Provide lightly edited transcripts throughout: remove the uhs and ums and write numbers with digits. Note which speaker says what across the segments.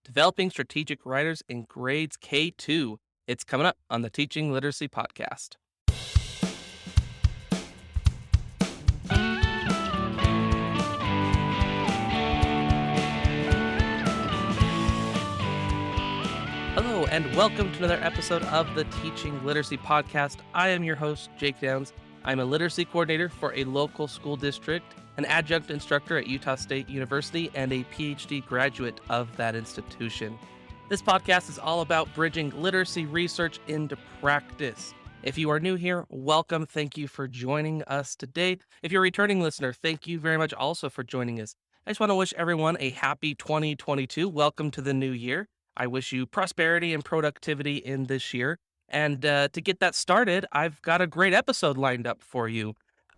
Speaker 1: Developing Strategic Writers in Grades K2. It's coming up on the Teaching Literacy Podcast. Hello, and welcome to another episode of the Teaching Literacy Podcast. I am your host, Jake Downs. I'm a literacy coordinator for a local school district, an adjunct instructor at Utah State University, and a PhD graduate of that institution. This podcast is all about bridging literacy research into practice. If you are new here, welcome. Thank you for joining us today. If you're a returning listener, thank you very much also for joining us. I just want to wish everyone a happy 2022. Welcome to the new year. I wish you prosperity and productivity in this year. And to get that started, I've got a great episode lined up for you.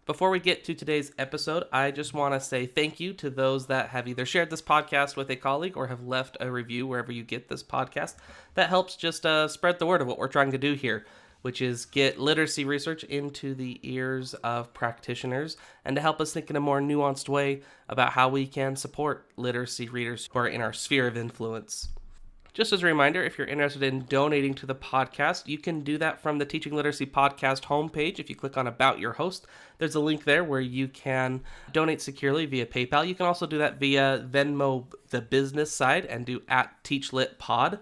Speaker 1: Before we get to today's episode, I just want to say thank you to those that have either shared this podcast with a colleague or have left a review wherever you get this podcast. That helps just spread the word of what we're trying to do here, which is get literacy research into the ears of practitioners and to help us think in a more nuanced way about how we can support literacy readers who are in our sphere of influence. Just as a reminder, if you're interested in donating to the podcast, you can do that from the Teaching Literacy Podcast homepage. If you click on About Your Host, there's a link there where you can donate securely via PayPal. You can also do that via Venmo, the business side, and do @TeachLitPod.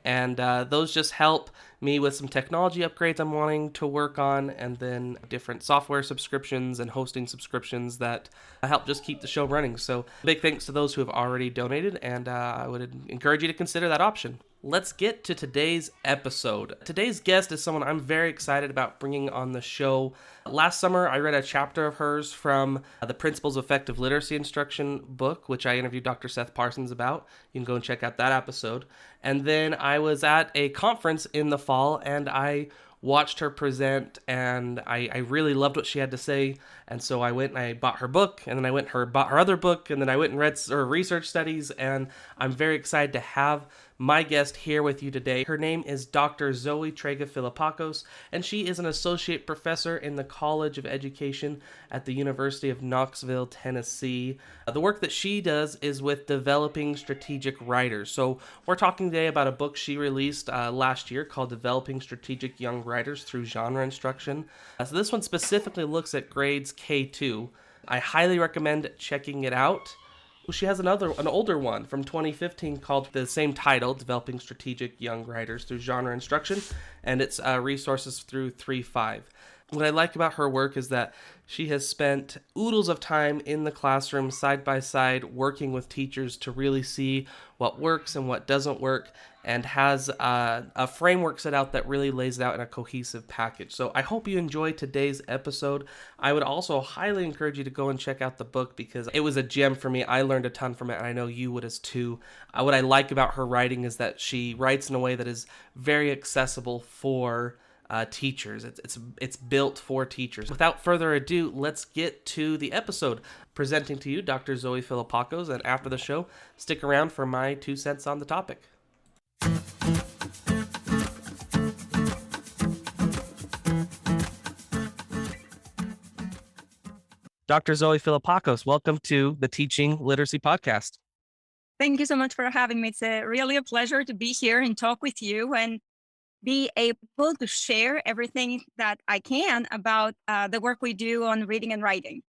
Speaker 1: And those just help me with some technology upgrades I'm wanting to work on, and then different software subscriptions and hosting subscriptions that help just keep the show running. So big thanks to those who have already donated, and I would encourage you to consider that option. Let's get to today's episode. Today's guest is someone I'm very excited about bringing on the show. Last summer, I read a chapter of hers from the Principles of Effective Literacy Instruction book, which I interviewed Dr. Seth Parsons about. You can go and check out that episode. And then I was at a conference in the fall, and I watched her present, and I really loved what she had to say. And so I went and I bought her book, and then I went and bought her other book, and then I went and read her research studies, and I'm very excited to have my guest here with you today. Her name is Dr. Zoi Philippakos, and she is an associate professor in the College of Education at the University of Knoxville, Tennessee. The work that she does is with developing strategic writers. So we're talking today about a book she released last year called Developing Strategic Young Writers Through Genre Instruction. So this one specifically looks at grades K2. I highly recommend checking it out. She has an older one from 2015 called the same title, Developing Strategic Young Writers Through Genre Instruction, and it's resources through 3.5. What I like about her work is that she has spent oodles of time in the classroom, side by side, working with teachers to really see what works and what doesn't work, and has a framework set out that really lays it out in a cohesive package. So I hope you enjoy today's episode. I would also highly encourage you to go and check out the book because it was a gem for me. I learned a ton from it, and I know you would as too. What I like about her writing is that she writes in a way that is very accessible for teachers. It's built for teachers. Without further ado, let's get to the episode. Presenting to you Dr. Zoi Philippakos, and after the show, stick around for my 2 cents on the topic. Dr. Zoi Philippakos, welcome to the Teaching Literacy Podcast.
Speaker 2: Thank you so much for having me. It's really a pleasure to be here and talk with you and be able to share everything that I can about the work we do on reading and writing.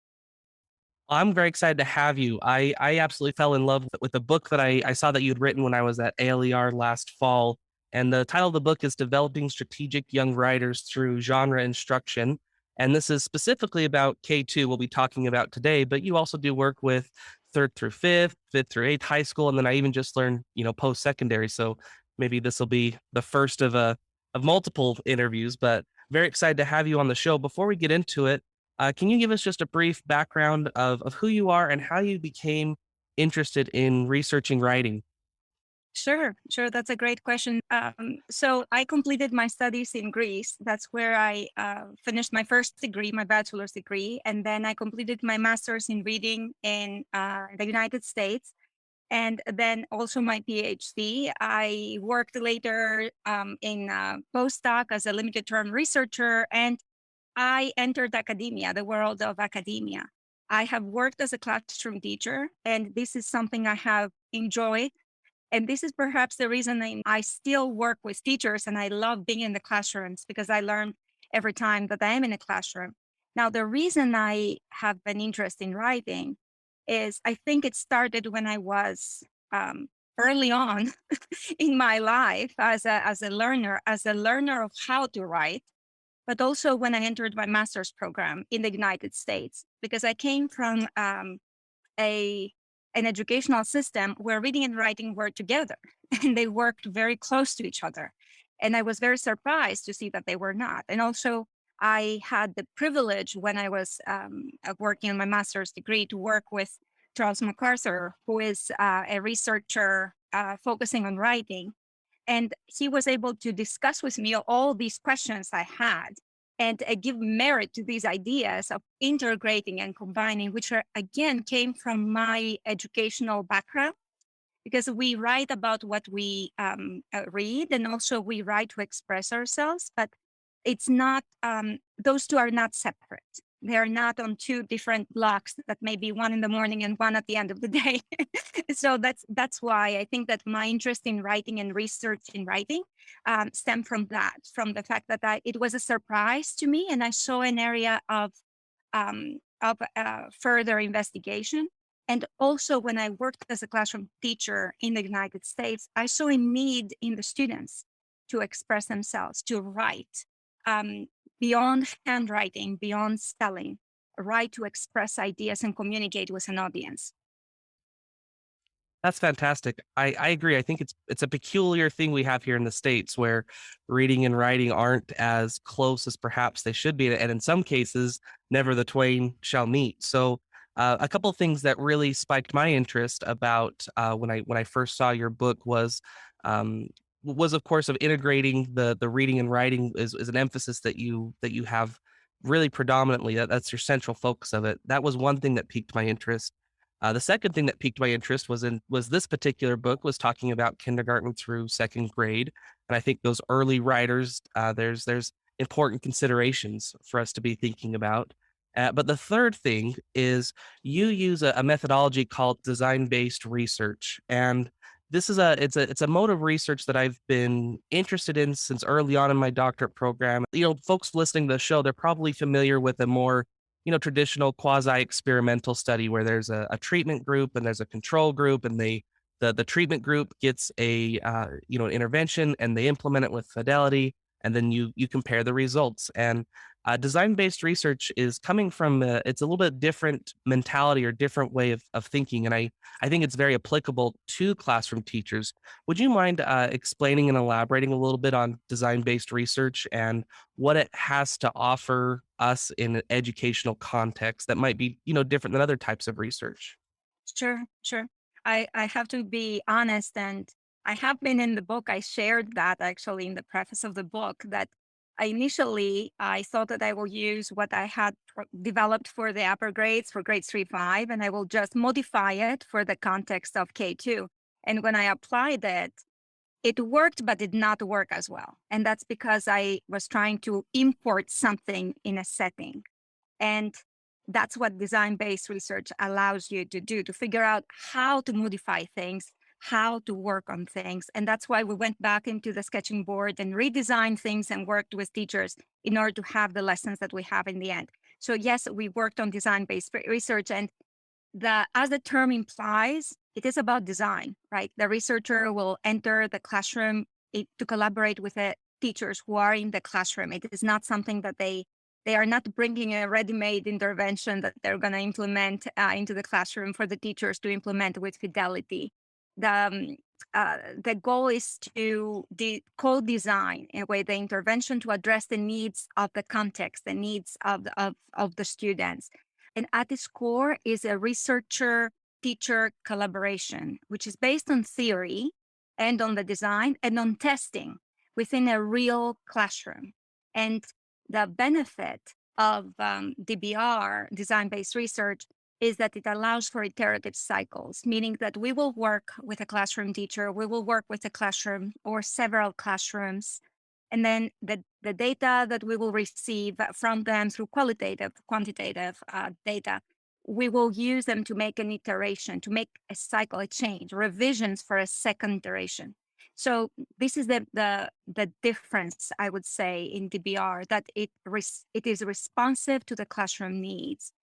Speaker 1: I'm very excited to have you. I absolutely fell in love with the book that I saw that you'd written when I was at ALER last fall. And the title of the book is Developing Strategic Young Writers Through Genre Instruction. And this is specifically about K2 we'll be talking about today, but you also do work with third through fifth, fifth through eighth high school. And then I even just learned, post-secondary. So maybe this will be the first of multiple interviews, but very excited to have you on the show. Before we get into it, can you give us just a brief background of who you are and how you became interested in researching writing?
Speaker 2: Sure. That's a great question. So I completed my studies in Greece. That's where I finished my first degree, my bachelor's degree. And then I completed my master's in reading in the United States. And then also my PhD. I worked later in postdoc as a limited term researcher, and I entered academia, the world of academia. I have worked as a classroom teacher, and this is something I have enjoyed And this is perhaps the reason I still work with teachers and I love being in the classrooms because I learn every time that I am in a classroom. Now, the reason I have an interest in writing is I think it started when I was um, early on in my life as a learner of how to write, but also when I entered my master's program in the United States, because I came from a an educational system where reading and writing were together and they worked very close to each other. And I was very surprised to see that they were not. And also, I had the privilege when I was working on my master's degree to work with Charles MacArthur, who is a researcher focusing on writing. And he was able to discuss with me all these questions I had and give merit to these ideas of integrating and combining, which are, again, came from my educational background because we write about what we read and also we write to express ourselves, but it's not, those two are not separate. They are not on two different blocks that may be one in the morning and one at the end of the day. So that's why I think that my interest in writing and research in writing stem from that, from the fact that it was a surprise to me and I saw an area of further investigation. And also, when I worked as a classroom teacher in the United States, I saw a need in the students to express themselves, to write um, beyond handwriting, beyond spelling, write to express ideas and communicate with an audience.
Speaker 1: That's fantastic. I agree. I think it's a peculiar thing we have here in the States where reading and writing aren't as close as perhaps they should be. And in some cases, never the twain shall meet. So a couple of things that really spiked my interest about when I first saw your book um, was of course of integrating the reading and writing is an emphasis that you have really predominantly. That's your central focus of it. That was one thing that piqued my interest. The second thing that piqued my interest was this particular book was talking about kindergarten through second grade, and I think those early writers, there's important considerations for us to be thinking about. But the third thing is you use a methodology called design-based research, and this is it's a mode of research that I've been interested in since early on in my doctorate program. Folks listening to the show, they're probably familiar with a more traditional quasi-experimental study where there's a treatment group and there's a control group, and the treatment group gets an intervention and they implement it with fidelity, and then you compare the results. And design-based research is coming from it's a little bit different mentality or different way of thinking, and I think it's very applicable to classroom teachers. Would you mind explaining and elaborating a little bit on design-based research and what it has to offer us in an educational context that might be, different than other types of research?
Speaker 2: Sure, sure. I have to be honest, and I have been in the book. I shared that actually in the preface of the book that I thought that I will use what I had developed for the upper grades for grades 3, 5, and I will just modify it for the context of K2. And when I applied it, it worked, but did not work as well. And that's because I was trying to import something in a setting. And that's what design based research allows you to do, to figure out how to modify things, how to work on things. And that's why we went back into the sketching board and redesigned things and worked with teachers in order to have the lessons that we have in the end. So, yes, we worked on design based research. And as the term implies, it is about design, right? The researcher will enter the classroom to collaborate with the teachers who are in the classroom. It is not something that they are not bringing a ready-made intervention that they're going to implement into the classroom for the teachers to implement with fidelity. The goal is to co-design in a way the intervention to address the needs of the context, the needs of the students. And at its core is a researcher teacher collaboration, which is based on theory and on the design and on testing within a real classroom. And the benefit of DBR, design based research, is that it allows for iterative cycles, meaning that we will work with a classroom teacher, we will work with a classroom or several classrooms. And then the data that we will receive from them through qualitative, quantitative data we will use them to make an iteration, to make a cycle, a change, revisions for a second iteration. So this is the difference, I would say, in DBR, that it is responsive to the classroom needs,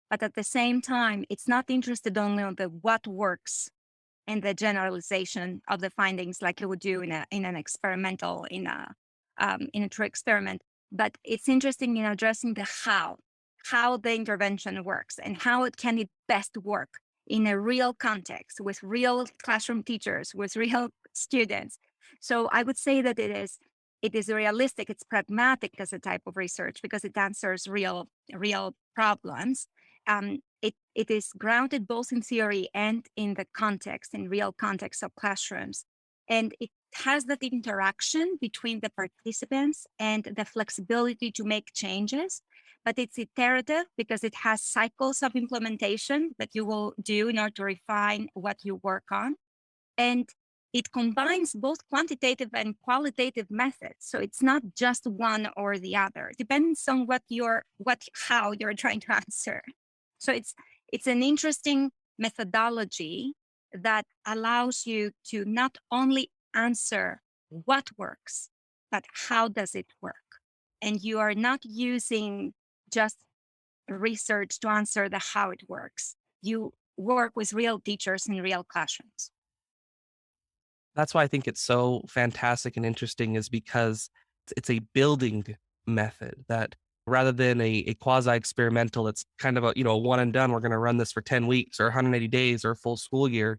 Speaker 2: but at the same time, it's not interested only on the what works and the generalization of the findings, like you would do in an experimental, in a true experiment. But it's interesting in addressing the how the intervention works and how it best work in a real context with real classroom teachers, with real students. So I would say that it is realistic, it's pragmatic as a type of research because it answers real problems. It is grounded both in theory and in the context, in real context of classrooms. And it has that interaction between the participants and the flexibility to make changes. But it's iterative because it has cycles of implementation that you will do in order to refine what you work on. And it combines both quantitative and qualitative methods. So it's not just one or the other. It depends on how you're trying to answer. So it's an interesting methodology that allows you to not only answer what works, but how does it work? And you are not using just research to answer the how it works. You work with real teachers in real classrooms.
Speaker 1: That's why I think it's so fantastic and interesting is because it's a building method that rather than a quasi experimental, it's kind of a one and done. We're going to run this for 10 weeks or 180 days or a full school year.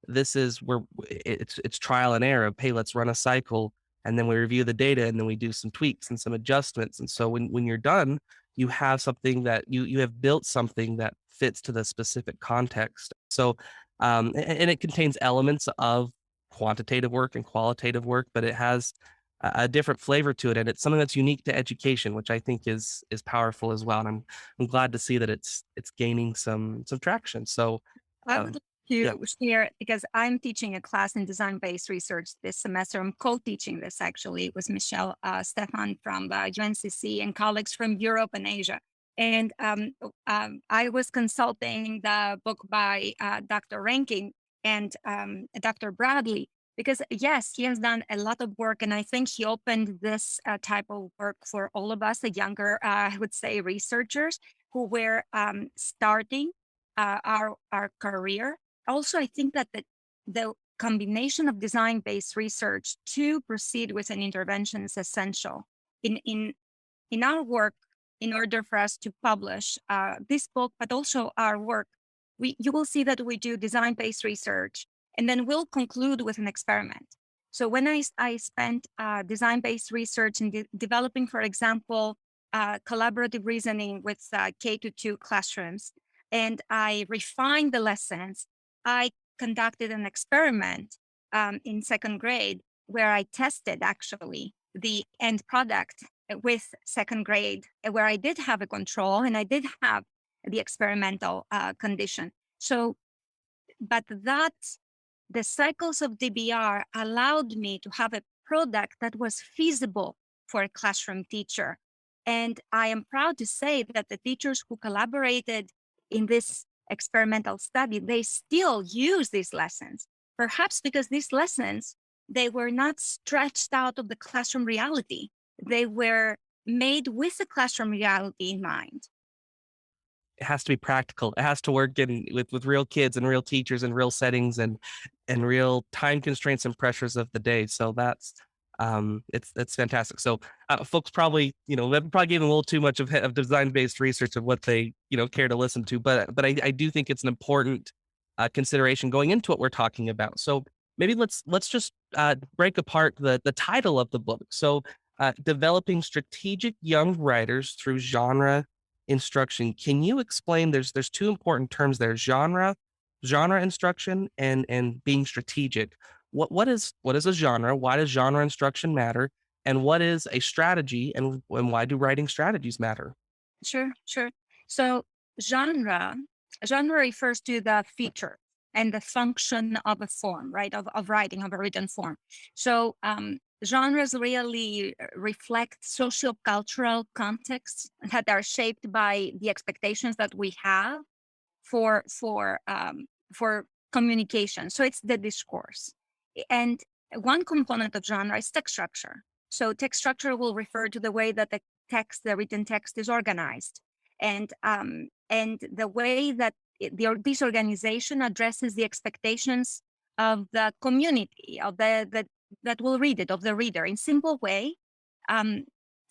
Speaker 1: This is where it's trial and error of, hey, let's run a cycle and then we review the data and then we do some tweaks and some adjustments. And so when you're done, you have something that you have built something that fits to the specific context. So and it contains elements of quantitative work and qualitative work, but it has a different flavor to it, and it's something that's unique to education, which I think is powerful as well. And I'm glad to see that it's gaining some traction. So
Speaker 2: I would
Speaker 1: um,
Speaker 2: like
Speaker 1: yeah,
Speaker 2: to share because I'm teaching a class in design-based research this semester. I'm co-teaching this actually with Michelle Stefan from the UNCC and colleagues from Europe and Asia. And I was consulting the book by Dr. Rankin and Dr. Bradley because yes, he has done a lot of work, and I think he opened this type of work for all of us, the younger, I would say, researchers who were starting our career. Also, I think that the combination of design-based research to proceed with an intervention is essential in our work in order for us to publish this book, but also our work. You will see that we do design-based research, and then we'll conclude with an experiment. So when I spent design-based research in developing, for example, collaborative reasoning with K-2 classrooms, and I refined the lessons, I conducted an experiment in second grade where I tested actually the end product with second grade, where I did have a control and I did have the experimental condition. So, but the cycles of DBR allowed me to have a product that was feasible for a classroom teacher. And I am proud to say that the teachers who collaborated in this experimental study, they still use these lessons, perhaps because these lessons, they were not stretched out of the classroom reality. They were made with the classroom reality in mind.
Speaker 1: it has to be practical. It has to work in with real kids and real teachers and real settings and real time constraints and pressures of the day. So that's it's fantastic. So folks probably that probably gave them a little too much of design based research of what they care to listen to, but I do think it's an important consideration going into what we're talking about. So maybe let's just break apart the title of the book. So developing strategic young writers through genre instruction. Can you explain? There's two important terms there: genre instruction, and being strategic. What is a genre? Why does genre instruction matter? And what is a strategy? And why do writing strategies matter?
Speaker 2: Sure, sure. So genre, genre refers to the feature and the function of a form, right? Of writing, of a written form. So genres really reflect socio-cultural contexts that are shaped by the expectations that we have for communication. So it's the discourse. And one component of genre is text structure. So text structure will refer to the way that the written text is organized, and the way that this organization addresses the expectations of the community, of the that will read it, of the reader, in simple way. Um,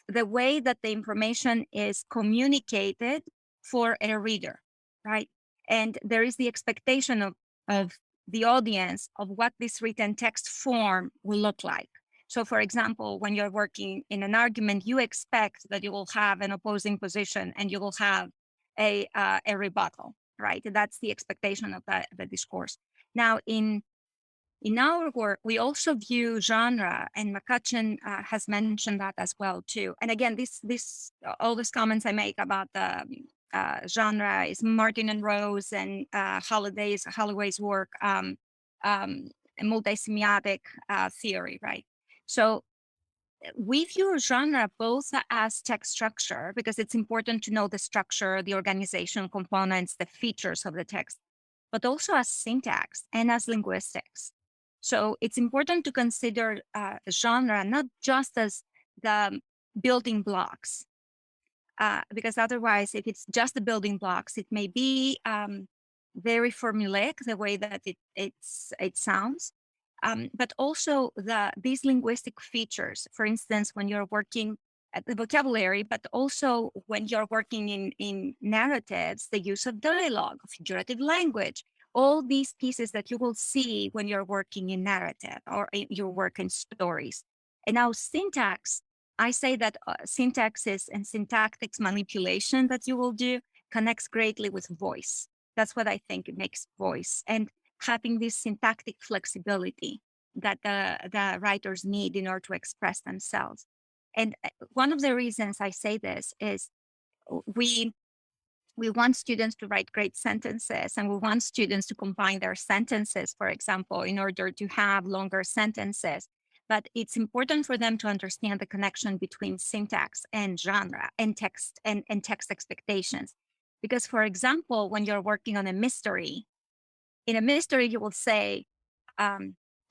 Speaker 2: the way that the information is communicated for a reader, right? And there is the expectation of the audience of what this written text form will look like. So, for example, when you're working in an argument, you expect that you will have an opposing position and you will have a rebuttal, right? That's the expectation of the discourse. Now, in our work, we also view genre, and McCutcheon has mentioned that as well too. And again, all these comments I make about the genre is Martin and Rose and Holloway's work, multisemiotic theory, right? So we view genre both as text structure, because it's important to know the structure, the organization components, the features of the text, but also as syntax and as linguistics. So it's important to consider genre not just as the building blocks, because otherwise, if it's just the building blocks, it may be very formulaic, the way that it sounds. But also these linguistic features, for instance, when you're working at the vocabulary, but also when you're working in narratives, the use of dialogue, figurative language, all these pieces that you will see when you're working in narrative or you work in stories. And now syntax, I say that syntaxes and syntactics manipulation that you will do connects greatly with voice. That's what I think makes voice, and having this syntactic flexibility that the writers need in order to express themselves. And one of the reasons I say this is we want students to write great sentences, and we want students to combine their sentences, for example, in order to have longer sentences. But it's important for them to understand the connection between syntax and genre and text and text expectations. Because, for example, when you're working on a mystery, in a mystery, you will say,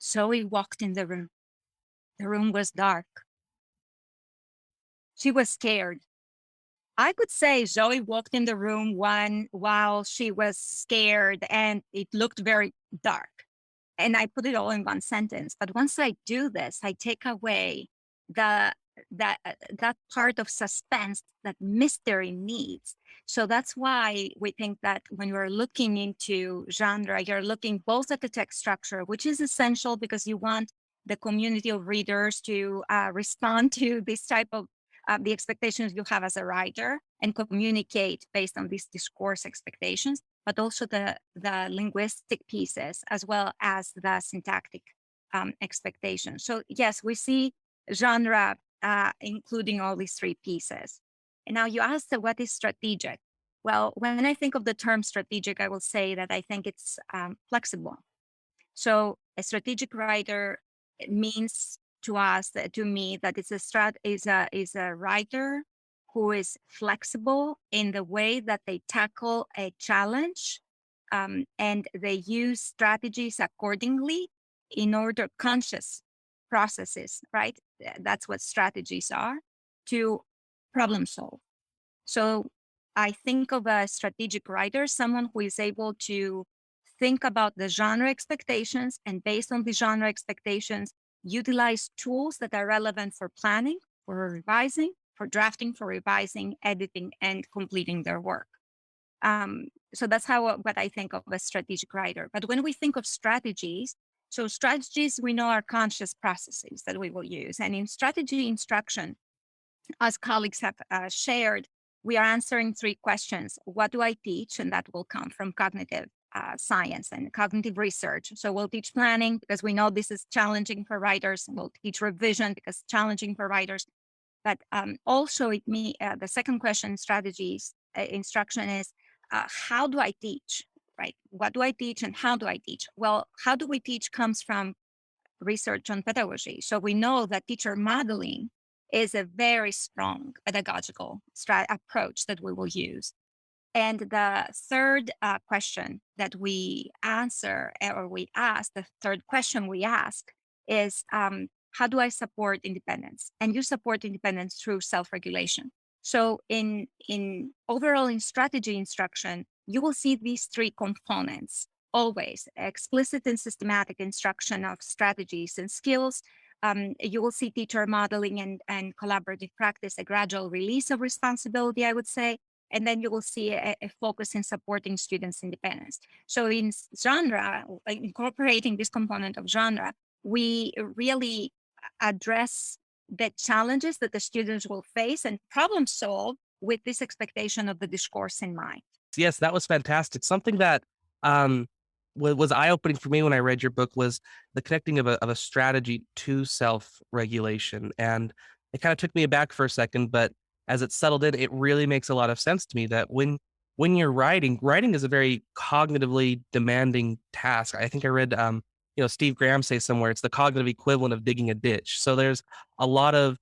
Speaker 2: Zoe walked in the room. The room was dark. She was scared. I could say Zoe walked in the room while she was scared and it looked very dark. And I put it all in one sentence. But once I do this, I take away that part of suspense that mystery needs. So that's why we think that when you're looking into genre, you're looking both at the text structure, which is essential because you want the community of readers to respond to this type of the expectations you have as a writer and communicate based on these discourse expectations, but also the linguistic pieces as well as the syntactic expectations. So yes, we see genre including all these three pieces. And now you asked what is strategic. Well, when I think of the term strategic, I will say that I think it's flexible. So a strategic writer means to us, to me, that it's is a writer who is flexible in the way that they tackle a challenge, and they use strategies accordingly in order conscious processes, right? That's what strategies are, to problem solve. So I think of a strategic writer, someone who is able to think about the genre expectations, and based on the genre expectations, utilize tools that are relevant for planning, for revising, for drafting, for revising, editing, and completing their work. So that's what I think of a strategic writer. But when we think of strategies, so strategies we know are conscious processes that we will use. And in strategy instruction, as colleagues have shared, we are answering three questions. What do I teach? And that will come from cognitive science and cognitive research. So we'll teach planning because we know this is challenging for writers. We'll teach revision because it's challenging for writers. But also the second question, strategies instruction, is how do I teach, right? What do I teach and how do I teach? Well, how do we teach comes from research on pedagogy. So we know that teacher modeling is a very strong pedagogical approach that we will use. And the third question that we answer, or we ask, the third question we ask is, how do I support independence? And you support independence through self-regulation. So in overall in strategy instruction, you will see these three components always: explicit and systematic instruction of strategies and skills. You will see teacher modeling and collaborative practice, a gradual release of responsibility, I would say. And then you will see a focus in supporting students' independence. So in genre, incorporating this component of genre, we really address the challenges that the students will face and problem solve with this expectation of the discourse in mind.
Speaker 1: Yes, that was fantastic. Something that um, was eye-opening for me when I read your book was the connecting of a strategy to self-regulation, and it kind of took me aback for a second, but as it settled in, it really makes a lot of sense to me that when you're writing is a very cognitively demanding task. I think I read Steve Graham say somewhere it's the cognitive equivalent of digging a ditch. So there's a lot of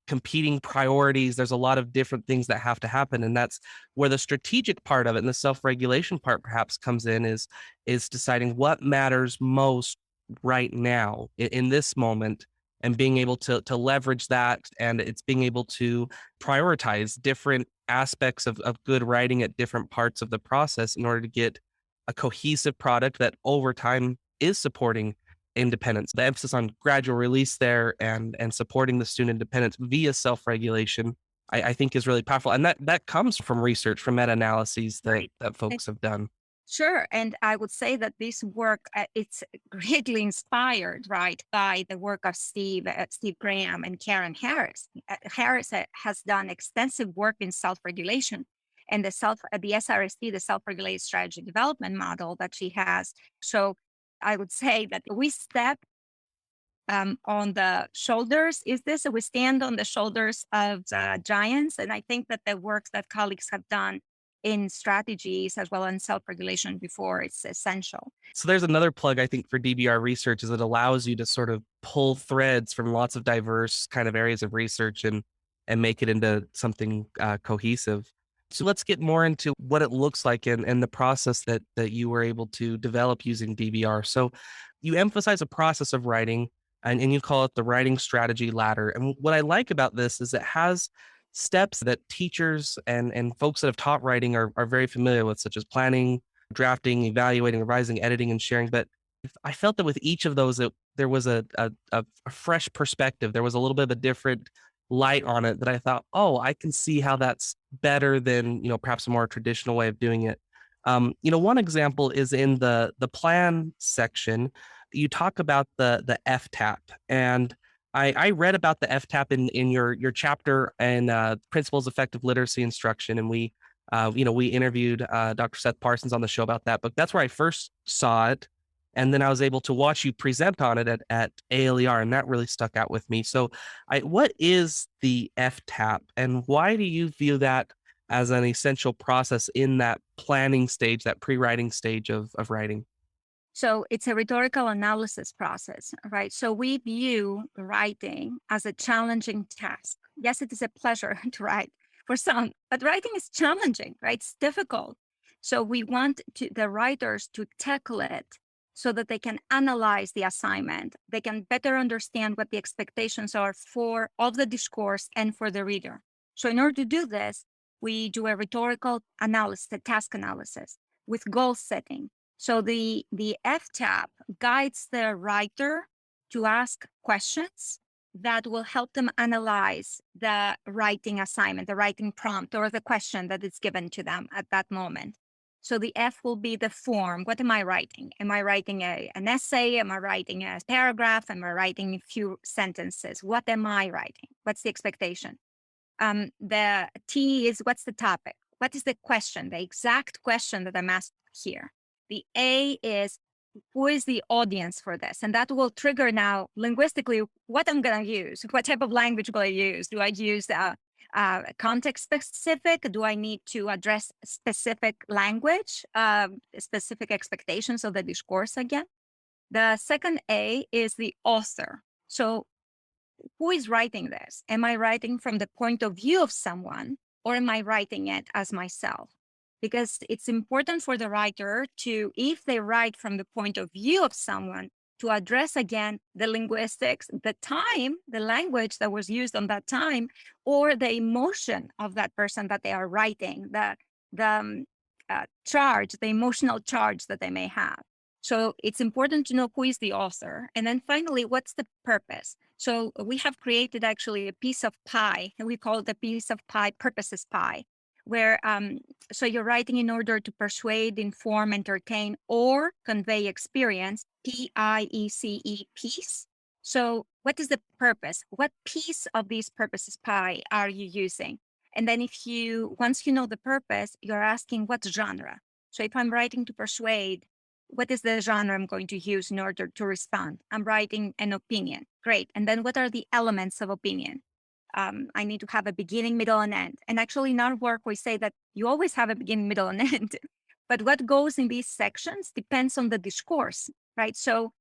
Speaker 1: competing priorities. There's a lot of different things that have to happen, and that's where the strategic part of it and the self-regulation part perhaps comes in is deciding what matters most right now in this moment, and being able to leverage that, and it's being able to prioritize different aspects of good writing at different parts of the process in order to get a cohesive product that over time is supporting independence. The emphasis on gradual release there and supporting the student independence via self-regulation, I think is really powerful. And that comes from research, from meta-analyses
Speaker 2: Right.
Speaker 1: that folks have done.
Speaker 2: Sure, and I would say that this work it's greatly inspired, right, by the work of Steve Graham and Karen Harris. Harris has done extensive work in self-regulation, and the SRSD, the self-regulated strategy development model that she has. So I would say that we step on the shoulders. Is this we stand on the shoulders of the giants? And I think that the work that colleagues have done in strategies as well as self-regulation before, it's essential.
Speaker 1: So there's another plug I think for DBR research is it allows you to sort of pull threads from lots of diverse kind of areas of research and make it into something cohesive. So let's get more into what it looks like and the process that you were able to develop using DBR. So you emphasize a process of writing, and you call it the writing strategy ladder. And what I like about this is it has steps that teachers and folks that have taught writing are very familiar with, such as planning, drafting, evaluating, revising, editing, and sharing. But I felt that with each of those, there was a fresh perspective. There was a little bit of a different light on it that I thought, oh, I can see how that's better than, perhaps a more traditional way of doing it. One example is in the plan section. You talk about the FTAP, and I read about the FTAP in your chapter and Principles of Effective Literacy Instruction, and we interviewed Dr. Seth Parsons on the show about that. But that's where I first saw it, and then I was able to watch you present on it at ALER, and that really stuck out with me. So, what is the FTAP, and why do you view that as an essential process in that planning stage, that pre-writing stage of writing?
Speaker 2: So it's a rhetorical analysis process, right? So we view writing as a challenging task. Yes, it is a pleasure to write for some, but writing is challenging, right? It's difficult. So we want the writers to tackle it so that they can analyze the assignment. They can better understand what the expectations are for of the discourse and for the reader. So in order to do this, we do a rhetorical analysis, a task analysis with goal setting. So the FTAP guides the writer to ask questions that will help them analyze the writing assignment, the writing prompt, or the question that is given to them at that moment. So the F will be the form. What am I writing? Am I writing an essay? Am I writing a paragraph? Am I writing a few sentences? What am I writing? What's the expectation? The T is what's the topic? What is the question, the exact question that I'm asked here? The A is who is the audience for this? And that will trigger now linguistically what I'm going to use. What type of language will I use? Do I use context specific? Do I need to address specific language, specific expectations of the discourse again? The second A is the author. So who is writing this? Am I writing from the point of view of someone, or am I writing it as myself? because it's important for the writer to, if they write from the point of view of someone, to address again the linguistics, the time, the language that was used on that time, or the emotion of that person that they are writing, the charge, the emotional charge that they may have. So it's important to know who is the author. And then finally, what's the purpose? So we have created actually a piece of pie, and we call it a piece of pie, purposes pie, where so you're writing in order to persuade, inform, entertain, or convey experience, PIECE, piece. So what is the purpose? What piece of these purposes pie are you using? And then once you know the purpose, you're asking what genre. So if I'm writing to persuade, what is the genre I'm going to use in order to respond? I'm writing an opinion. Great. And then what are the elements of opinion? I need to have a beginning, middle, and end. And actually, in our work, we say that you always have a beginning, middle, and end. But what goes in these sections depends on the discourse, right? So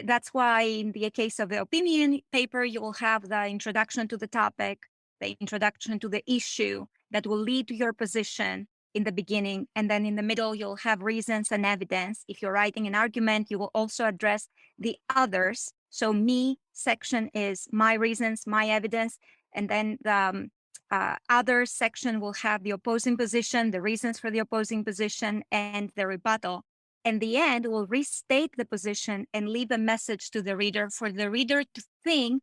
Speaker 2: that's why in the case of the opinion paper, you will have the introduction to the topic, the introduction to the issue that will lead to your position in the beginning. And then in the middle, you'll have reasons and evidence. If you're writing an argument, you will also address the others. So me section is my reasons, my evidence. And then the other section will have the opposing position, the reasons for the opposing position, and the rebuttal. And the end will restate the position and leave a message to the reader for the reader to think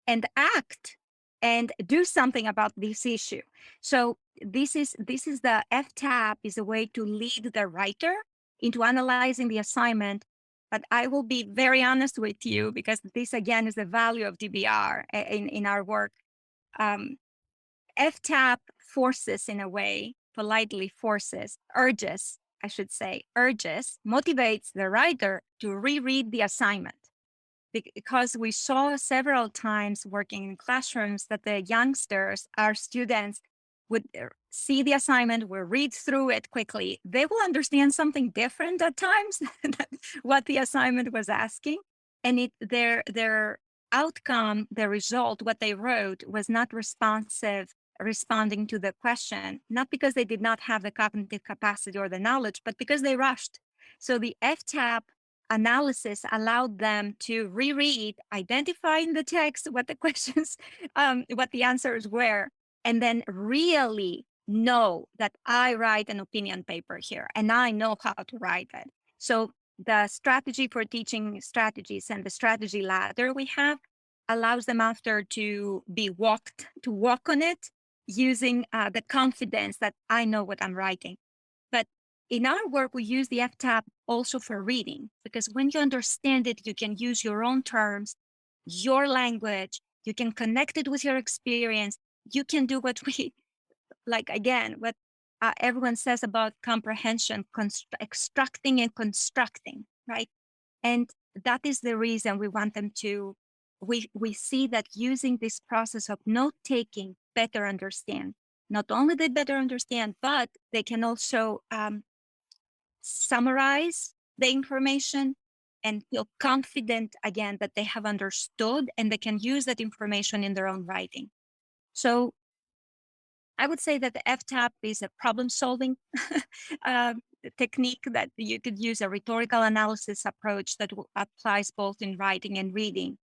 Speaker 2: and act and do something about this issue. So this is the FTAP is a way to lead the writer into analyzing the assignment. But I will be very honest with you, because this again is the value of DBR in our work. FTAP forces, in a way, politely forces, urges, I should say, motivates the writer to reread the assignment. Because we saw several times working in classrooms that the youngsters, our students, would see the assignment, will read through it quickly. They will understand something different at times than what the assignment was asking. And their outcome, the result, what they wrote was not responding to the question, not because they did not have the cognitive capacity or the knowledge, but because they rushed. So the FTAP analysis allowed them to reread, identify in the text what the questions, what the answers were, and then really know that I write an opinion paper here and I know how to write it. So the strategy for teaching strategies and the strategy ladder we have allows them after to walk on it using the confidence that I know what I'm writing. But in our work, we use the FTAP also for reading, because when you understand it, you can use your own terms, your language, you can connect it with your experience. You can do what we, like, again, what everyone says about comprehension, extracting and constructing, right? And that is the reason we want them to, we see that using this process of note-taking better understand. Not only they better understand, but they can also summarize the information and feel confident again that they have understood and they can use that information in their own writing. So I would say that the FTAP is a problem-solving technique that you could use, a rhetorical analysis approach that applies both in writing and reading.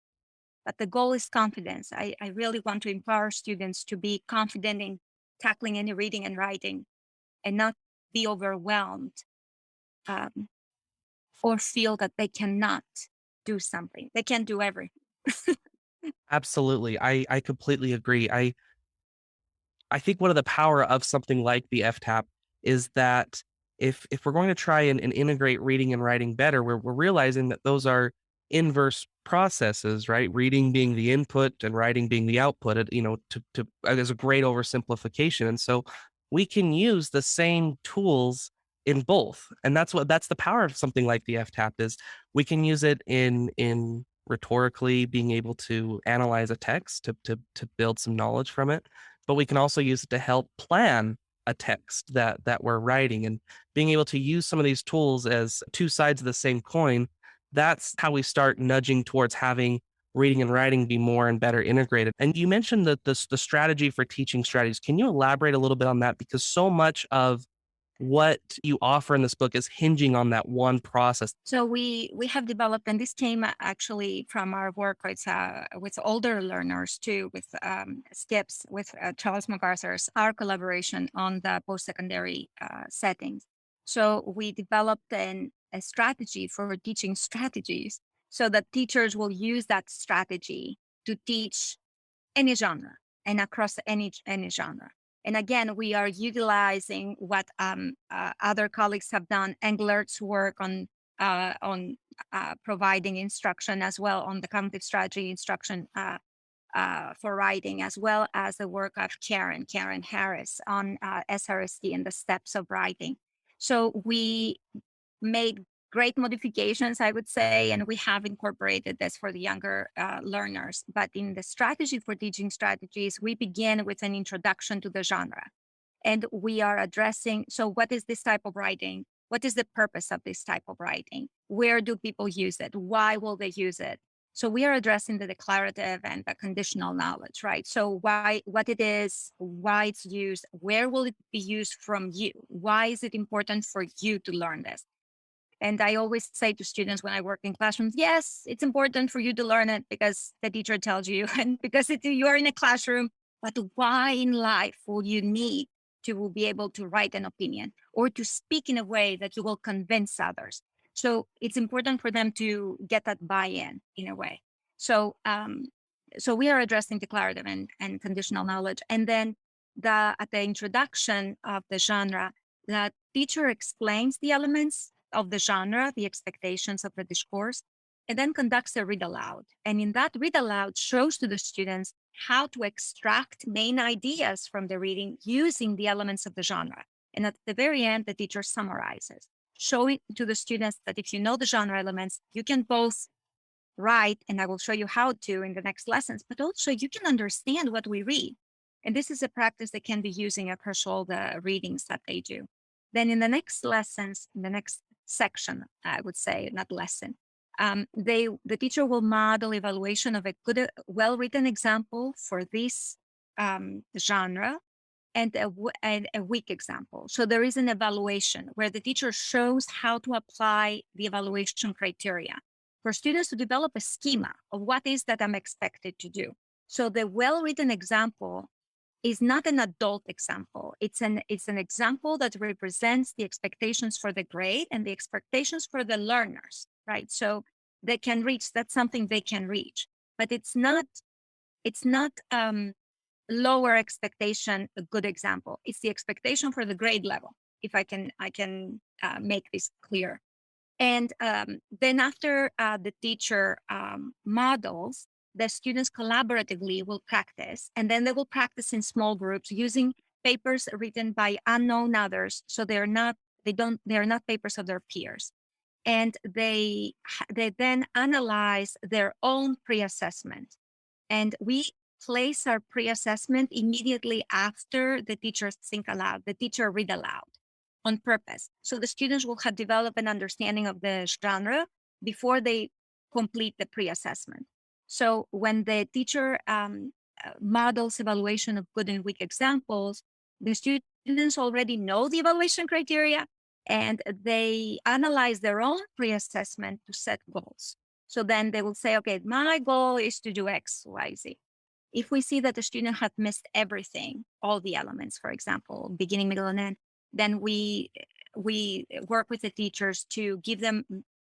Speaker 2: But the goal is confidence. I really want to empower students to be confident in tackling any reading and writing and not be overwhelmed or feel that they cannot do something. They can't do everything.
Speaker 1: Absolutely. I completely agree. I think one of the power of something like the FTAP is that if we're going to try and integrate reading and writing better, we're realizing that those are inverse processes, right? Reading being the input and writing being the output, to as a great oversimplification. And so we can use the same tools in both. And that's the power of something like the FTAP is we can use it in rhetorically being able to analyze a text to build some knowledge from it, but we can also use it to help plan a text that we're writing, and being able to use some of these tools as two sides of the same coin. That's how we start nudging towards having reading and writing be more and better integrated. And you mentioned that the strategy for teaching strategies. Can you elaborate a little bit on that? Because so much of what you offer in this book is hinging on that one process.
Speaker 2: So we have developed, and this came actually from our work with older learners too, with STIPS, with Charles MacArthur's, our collaboration on the post-secondary settings. So we developed a strategy for teaching strategies so that teachers will use that strategy to teach any genre and across any genre. And again, we are utilizing what other colleagues have done, Englert's work on providing instruction as well on the cognitive strategy instruction for writing, as well as the work of Karen Harris on SRSD and the steps of writing. So we made great modifications, I would say, and we have incorporated this for the younger learners. But in the strategy for teaching strategies, we begin with an introduction to the genre. And we are addressing, so what is this type of writing? What is the purpose of this type of writing? Where do people use it? Why will they use it? So we are addressing the declarative and the conditional knowledge, right? So what it is, why it's used, where will it be used from you? Why is it important for you to learn this? And I always say to students when I work in classrooms, yes, it's important for you to learn it because the teacher tells you and because you are in a classroom, but why in life will you need to be able to write an opinion or to speak in a way that you will convince others? So it's important for them to get that buy-in in a way. So so we are addressing declarative and conditional knowledge. And then at the introduction of the genre, the teacher explains the elements of the genre, the expectations of the discourse, and then conducts a read aloud. And in that read aloud, shows to the students how to extract main ideas from the reading using the elements of the genre. And at the very end, the teacher summarizes, showing to the students that if you know the genre elements, you can both write, and I will show you how to in the next lessons, but also you can understand what we read. And this is a practice they can be using across all the readings that they do. Then in the next lessons, in the next section, I would say, not lesson, the teacher will model evaluation of a good, well-written example for this genre and a weak example. So there is an evaluation where the teacher shows how to apply the evaluation criteria for students to develop a schema of what is that I'm expected to do. So the well-written example is not an adult example. It's an example that represents the expectations for the grade and the expectations for the learners, right? So they can reach, that's something they can reach, but it's not lower expectation, a good example. It's the expectation for the grade level, if I can make this clear. And then after the teacher models, the students collaboratively will practice, and then they will practice in small groups using papers written by unknown others. So they're not papers of their peers. And they then analyze their own pre-assessment. And we place our pre-assessment immediately after the teacher think aloud, the teacher read aloud on purpose. So the students will have developed an understanding of the genre before they complete the pre-assessment. So when the teacher models evaluation of good and weak examples, the students already know the evaluation criteria and they analyze their own pre-assessment to set goals. So then they will say, okay, my goal is to do X, Y, Z. If we see that the student has missed everything, all the elements, for example, beginning, middle, and end, then we work with the teachers to give them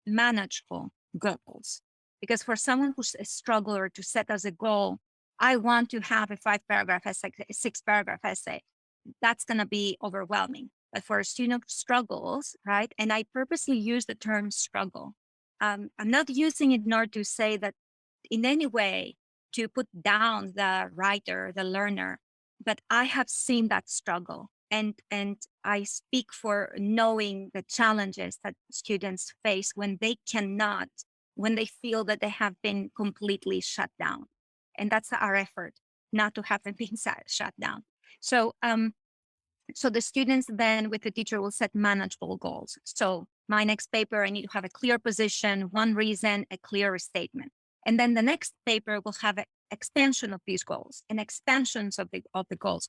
Speaker 2: manageable goals. Because for someone who's a struggler to set as a goal, I want to have a 5-paragraph essay, a 6-paragraph essay, that's going to be overwhelming. But for a student who struggles, right? And I purposely use the term struggle. I'm not using it in order to say that in any way to put down the writer, the learner, but I have seen that struggle. And I speak for knowing the challenges that students face when they feel that they have been completely shut down. And that's our effort, not to have them being shut down. So so the students then with the teacher will set manageable goals. So my next paper, I need to have a clear position, one reason, a clear statement. And then the next paper will have an expansion of these goals and expansions of the goals.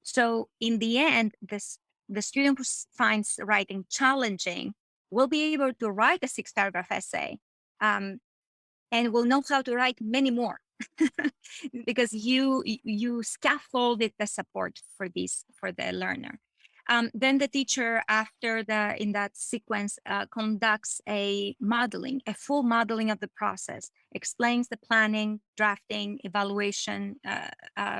Speaker 2: So in the end, the student who finds writing challenging will be able to write a 6-paragraph essay, um, and will know how to write many more because you scaffolded the support for the learner. Then the teacher, after in that sequence, conducts a full modeling of the process, explains the planning, drafting, evaluation,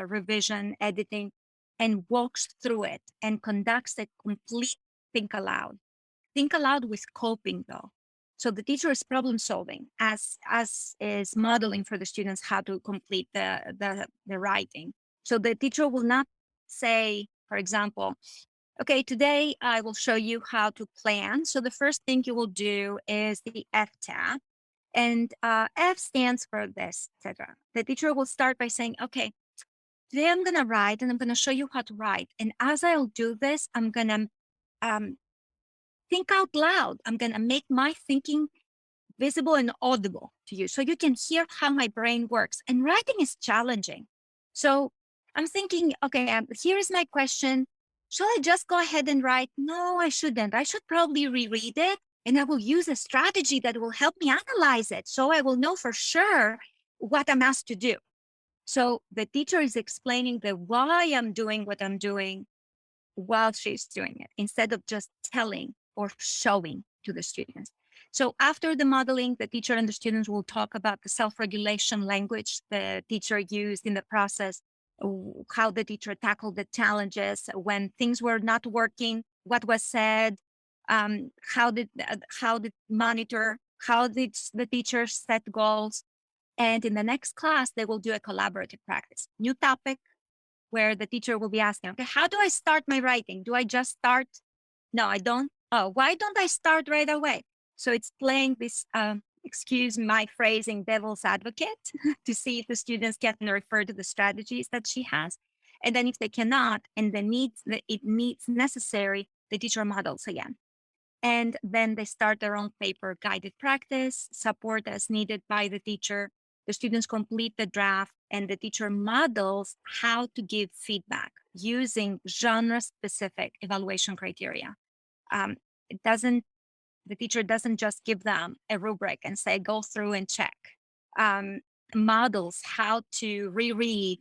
Speaker 2: revision, editing, and walks through it and conducts a complete think aloud. Think aloud with coping, though. So the teacher is problem solving as is modeling for the students how to complete the writing. So the teacher will not say, for example, okay, today I will show you how to plan. So the first thing you will do is the F tab, and F stands for this, etc. The teacher will start by saying, okay, today I'm gonna write, and I'm gonna show you how to write. And as I'll do this, I'm gonna um, think out loud. I'm gonna make my thinking visible and audible to you so you can hear how my brain works. And writing is challenging. So I'm thinking, okay, here is my question. Shall I just go ahead and write? No, I shouldn't. I should probably reread it, and I will use a strategy that will help me analyze it so I will know for sure what I'm asked to do. So the teacher is explaining the why I'm doing what I'm doing while she's doing it, instead of just telling or showing to the students. So after the modeling, the teacher and the students will talk about the self-regulation language the teacher used in the process, how the teacher tackled the challenges when things were not working, what was said, how did monitor, how did the teacher set goals. And in the next class, they will do a collaborative practice. New topic, where the teacher will be asking, okay, how do I start my writing? Do I just start? No, I don't. Oh, why don't I start right away? So it's playing this, excuse my phrasing, devil's advocate to see if the students can refer to the strategies that she has. And then if they cannot, and it needs necessary, the teacher models again. And then they start their own paper guided practice, support as needed by the teacher. The students complete the draft, and the teacher models how to give feedback using genre-specific evaluation criteria. It doesn't, the teacher doesn't just give them a rubric and say, go through and check. Models how to reread.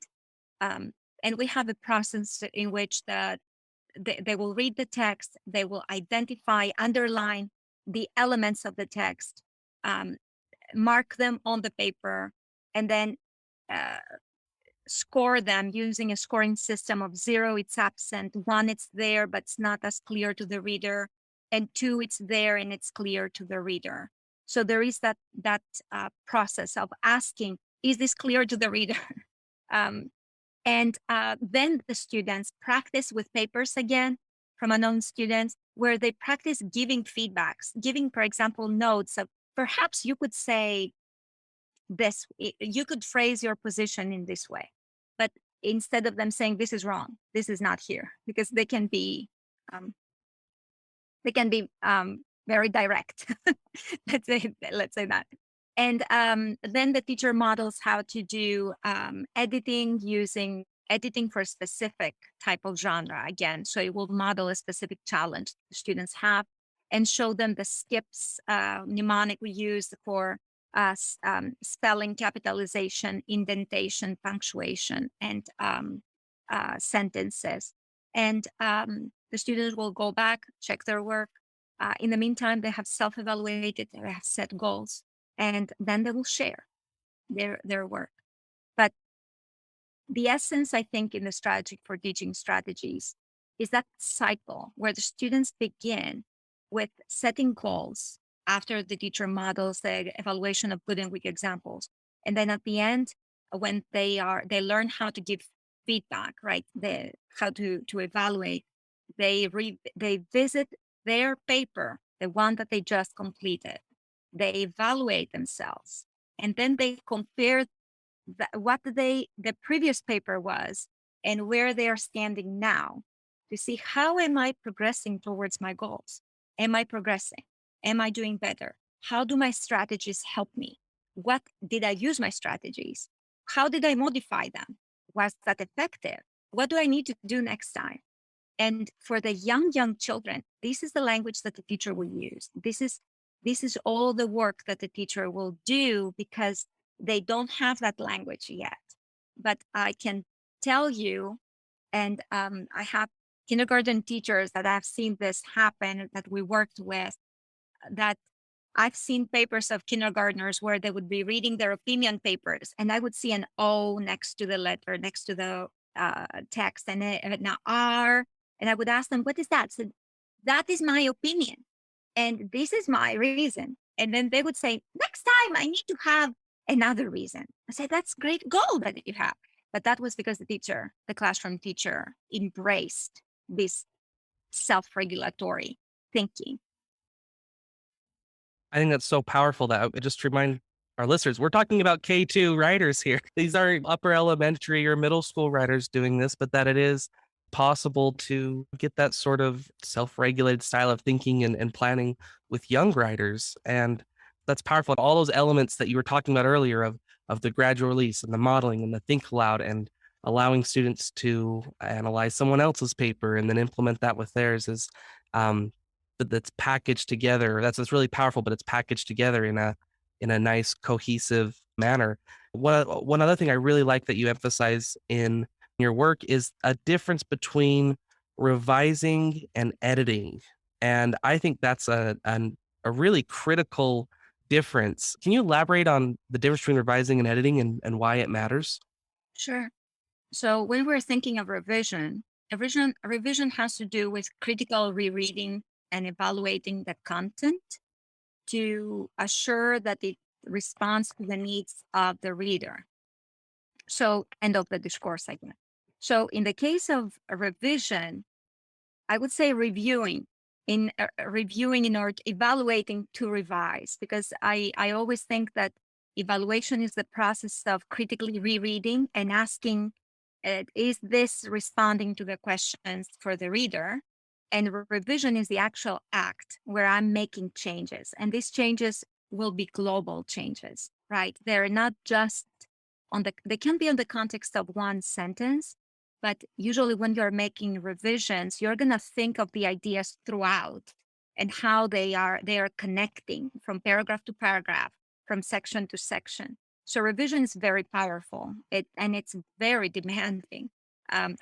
Speaker 2: And we have a process in which they will read the text, they will identify, underline the elements of the text, mark them on the paper, and then score them using a scoring system of 0, it's absent, 1, it's there, but it's not as clear to the reader, and 2, it's there and it's clear to the reader. So there is that process of asking, is this clear to the reader? And then the students practice with papers again from unknown students, where they practice giving feedbacks, giving, for example, notes of perhaps you could say this, you could phrase your position in this way. But instead of them saying this is wrong, this is not here, because they can be very direct. let's say that. And then the teacher models how to do editing, using editing for a specific type of genre again. So it will model a specific challenge the students have and show them the skips, mnemonic we use for spelling, capitalization, indentation, punctuation, and sentences. And the students will go back, check their work. In the meantime, they have self-evaluated, they have set goals, and then they will share their work. But the essence, I think, in the strategy for teaching strategies is that cycle where the students begin with setting goals after the teacher models the evaluation of good and weak examples. And then at the end, when they learn how to give feedback, right? How to evaluate, they visit their paper, the one that they just completed. They evaluate themselves, and then they compare what the previous paper was and where they are standing now, to see how am I progressing towards my goals? Am I progressing? Am I doing better? How do my strategies help me? What did I use my strategies? How did I modify them? Was that effective? What do I need to do next time? And for the young children, this is the language that the teacher will use. This is all the work that the teacher will do because they don't have that language yet. But I can tell you, and I have kindergarten teachers that I've seen this happen that we worked with, that I've seen papers of kindergartners where they would be reading their opinion papers, and I would see an O next to the letter, next to the text, and an R, and I would ask them, "What is that?" So that is my opinion, and this is my reason. And then they would say, "Next time, I need to have another reason." I said, "That's great goal that you have," but that was because the classroom teacher, embraced this self-regulatory thinking.
Speaker 1: I think that's so powerful that I just remind our listeners, we're talking about K2 writers here. These are upper elementary or middle school writers doing this, but that it is possible to get that sort of self-regulated style of thinking and planning with young writers. And that's powerful. All those elements that you were talking about earlier of the gradual release and the modeling and the think aloud and allowing students to analyze someone else's paper and then implement that with theirs is that's packaged together. That's really powerful, but it's packaged together in a nice cohesive manner. One other thing I really like that you emphasize in your work is a difference between revising and editing, and I think that's a really critical difference. Can you elaborate on the difference between revising and editing and why it matters?
Speaker 2: Sure. So when we're thinking of revision has to do with critical rereading and evaluating the content to assure that it responds to the needs of the reader. So, end of the discourse again. So in the case of a revision, I would say reviewing in order evaluating to revise, because I always think that evaluation is the process of critically rereading and asking, is this responding to the questions for the reader? And revision is the actual act where I'm making changes, and these changes will be global changes, right? They're not just they can be on the context of one sentence, but usually when you're making revisions, you're going to think of the ideas throughout and how they are connecting from paragraph to paragraph, from section to section. So revision is very powerful, and it's very demanding.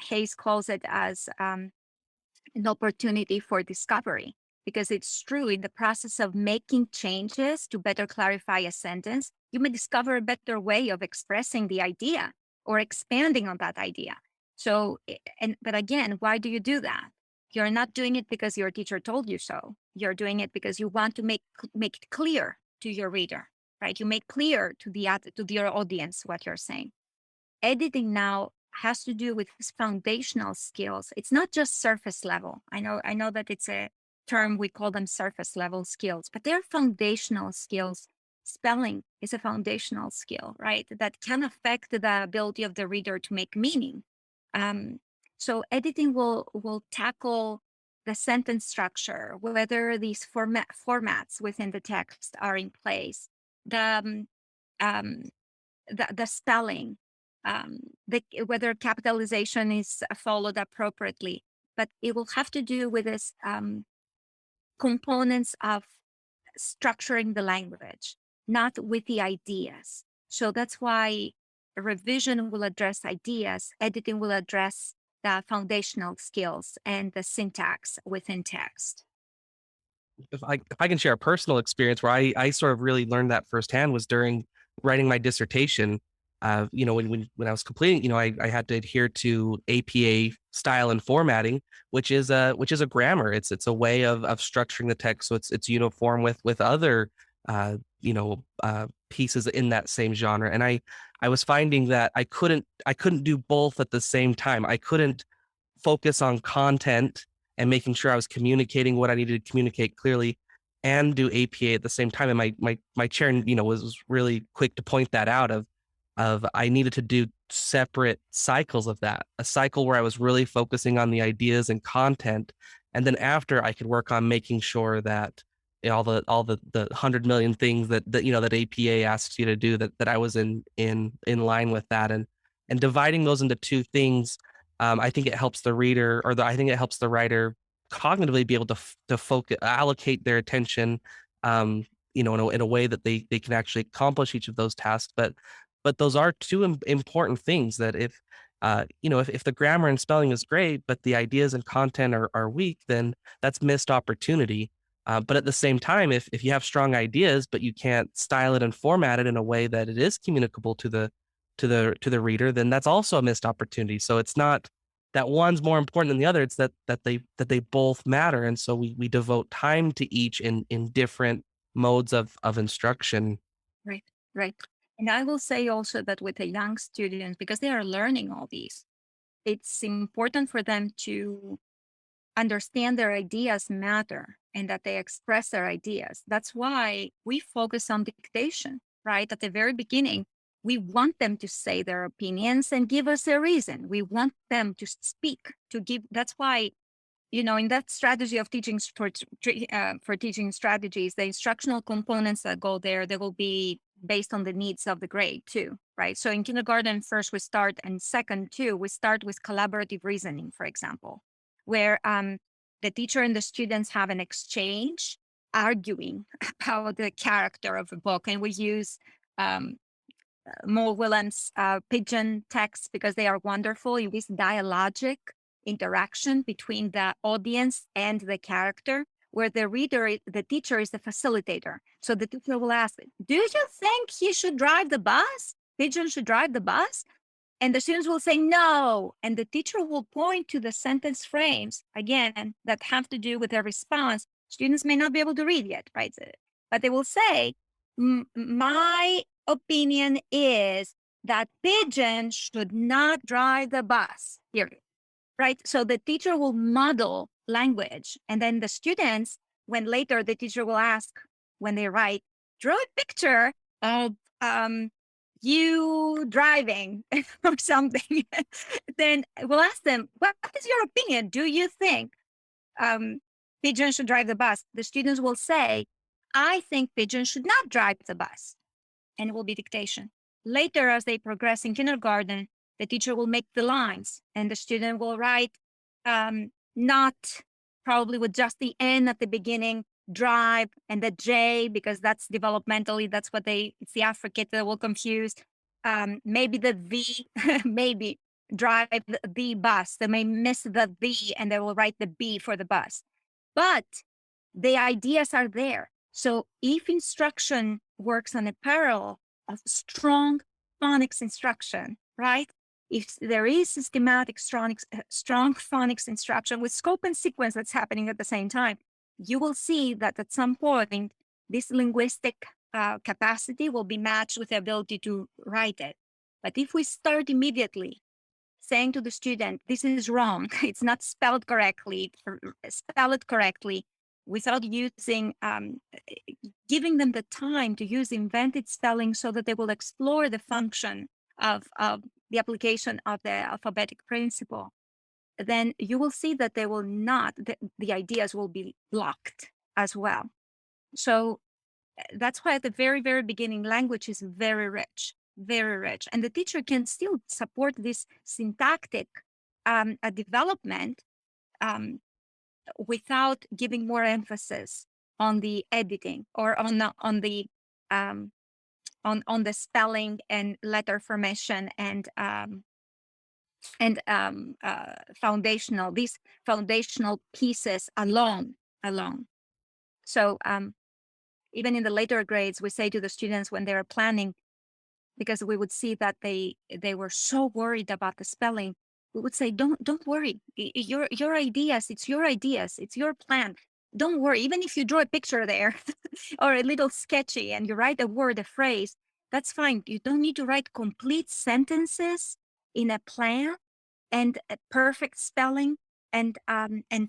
Speaker 2: Hayes calls it as an opportunity for discovery, because it's true, in the process of making changes to better clarify a sentence, you may discover a better way of expressing the idea or expanding on that idea. So, but again, why do you do that? You're not doing it because your teacher told you so. You're doing it because you want to make it clear to your reader, right? You make clear to your audience what you're saying. Editing now has to do with his foundational skills. It's not just surface level. I know that it's a term, we call them surface level skills, but they're foundational skills. Spelling is a foundational skill, right? That can affect the ability of the reader to make meaning. So editing will tackle the sentence structure, whether these formats within the text are in place, the um, the spelling, whether capitalization is followed appropriately. But it will have to do with this components of structuring the language, not with the ideas. So that's why revision will address ideas, editing will address the foundational skills and the syntax within text.
Speaker 1: If I can share a personal experience where I sort of really learned that firsthand was during writing my dissertation. When I was completing, I had to adhere to APA style and formatting, which is a grammar. It's a way of structuring the text so it's uniform with other pieces in that same genre. And I was finding that I couldn't do both at the same time. I couldn't focus on content and making sure I was communicating what I needed to communicate clearly and do APA at the same time. And my chair, was really quick to point that out of I needed to do separate cycles of that. A cycle where I was really focusing on the ideas and content. And then after I could work on making sure that all the 100 million things that APA asks you to do, that I was in line with that, and dividing those into two things I think it helps the reader, I think it helps the writer cognitively be able to focus, allocate their attention, in a way that they can actually accomplish each of those tasks. But those are two important things that if the grammar and spelling is great, but the ideas and content are weak, then that's missed opportunity. But at the same time, if you have strong ideas, but you can't style it and format it in a way that it is communicable to the reader, then that's also a missed opportunity. So it's not that one's more important than the other. It's that they both matter. And so we devote time to each in different modes of instruction.
Speaker 2: Right, right. And I will say also that with the young students, because they are learning all these, it's important for them to understand their ideas matter and that they express their ideas. That's why we focus on dictation, right? At the very beginning, we want them to say their opinions and give us a reason. We want them to speak, to give. That's why, in that strategy of teaching for teaching strategies, the instructional components that go there, they will be based on the needs of the grade too, right? So in kindergarten, first we start, and second too, we start with collaborative reasoning, for example, where the teacher and the students have an exchange arguing about the character of a book, and we use um, Mo Willems' pigeon texts because they are wonderful in this dialogic interaction between the audience and the character, where the teacher is the facilitator. So the teacher will ask, "Do you think he should drive the bus? Pigeon should drive the bus?" And the students will say no. And the teacher will point to the sentence frames, again, that have to do with their response. Students may not be able to read yet, right? But they will say, My opinion is that pigeon should not drive the bus, period. Right? So the teacher will model language. And then the students, when later the teacher will ask, when they write, draw a picture of you driving or something, then we'll ask them, what is your opinion? Do you think pigeon should drive the bus? The students will say, I think pigeon should not drive the bus. And it will be dictation. Later, as they progress in kindergarten, the teacher will make the lines and the student will write not probably with just the N at the beginning, drive, and the J, because that's developmentally, that's what it's the affricate that will confuse. Maybe the V, maybe drive the bus. They may miss the V and they will write the B for the bus. But the ideas are there. So if instruction works on a parallel of strong phonics instruction, right? If there is systematic strong phonics instruction with scope and sequence that's happening at the same time, you will see that at some point, this linguistic capacity will be matched with the ability to write it. But if we start immediately saying to the student, this is wrong, it's not spelled correctly, spell it correctly, without giving them the time to use invented spelling so that they will explore the function of the application of the alphabetic principle, then you will see that they will not, the ideas will be blocked as well. So that's why at the very, very beginning, language is very rich, very rich. And the teacher can still support this syntactic development without giving more emphasis on the editing or on the spelling and letter formation and these foundational pieces alone. So even in the later grades, we say to the students when they're planning, because we would see that they were so worried about the spelling, we would say, don't worry. Your ideas, it's your plan. Don't worry. Even if you draw a picture there or a little sketchy and you write a word, a phrase, that's fine. You don't need to write complete sentences in a plan and perfect spelling and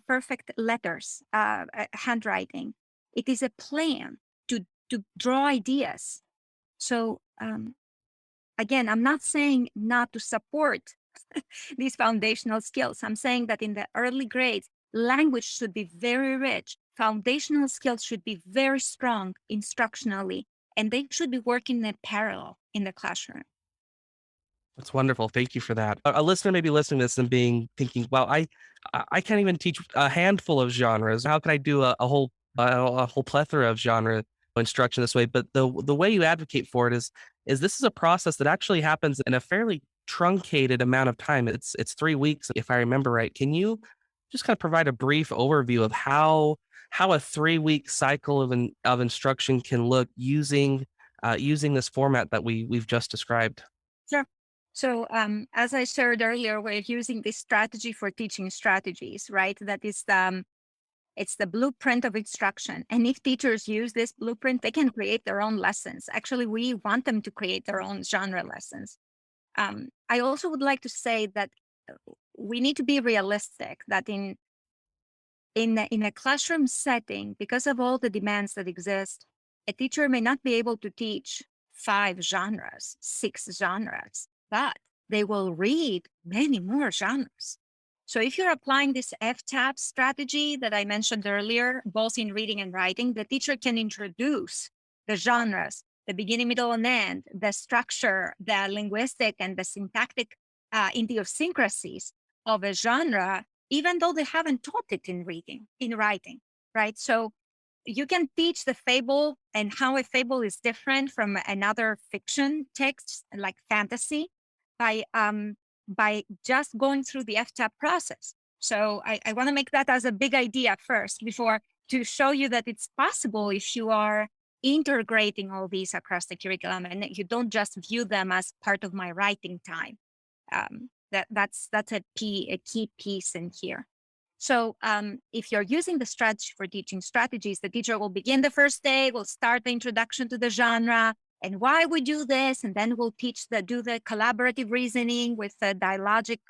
Speaker 2: perfect letters, handwriting. It is a plan to draw ideas. So again, I'm not saying not to support these foundational skills. I'm saying that in the early grades, language should be very rich. Foundational skills should be very strong instructionally, and they should be working in parallel in the classroom.
Speaker 1: That's wonderful. Thank you for that. A listener may be listening to this and thinking, "Wow, I can't even teach a handful of genres. How can I do a whole plethora of genre instruction this way?" But the way you advocate for it is this is a process that actually happens in a fairly truncated amount of time. It's 3 weeks, if I remember right. Can you just kind of provide a brief overview of how a 3 week cycle of instruction can look using this format that we've just described?
Speaker 2: Sure. So, as I shared earlier, we're using this strategy for teaching strategies, right? That is, it's the blueprint of instruction. And if teachers use this blueprint, they can create their own lessons. Actually, we want them to create their own genre lessons. I also would like to say that we need to be realistic that in a classroom setting, because of all the demands that exist, a teacher may not be able to teach 5 genres, 6 genres, but they will read many more genres. So if you're applying this FTAP strategy that I mentioned earlier, both in reading and writing, the teacher can introduce the genres, the beginning, middle, and end, the structure, the linguistic and the syntactic idiosyncrasies of a genre, even though they haven't taught it in writing, right? So you can teach the fable and how a fable is different from another fiction text like fantasy by just going through the FTAP process. So I want to make that as a big idea first before to show you that it's possible if you are integrating all these across the curriculum and you don't just view them as part of my writing time. That's a key piece in here. So if you're using the strategy for teaching strategies, the teacher will begin the first day, will start the introduction to the genre and why we do this, and then we'll do the collaborative reasoning with the dialogic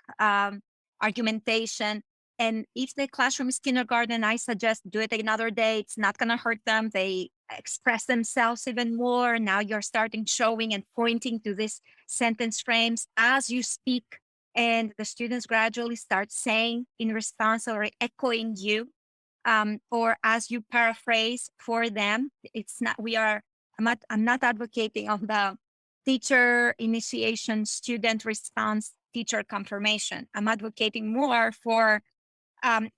Speaker 2: argumentation. And if the classroom is kindergarten, I suggest do it another day. It's not going to hurt them. They express themselves even more. Now you're starting showing and pointing to these sentence frames as you speak, and the students gradually start saying in response or echoing you, or as you paraphrase for them. It's not I'm not advocating of the teacher initiation, student response, teacher confirmation. I'm advocating more for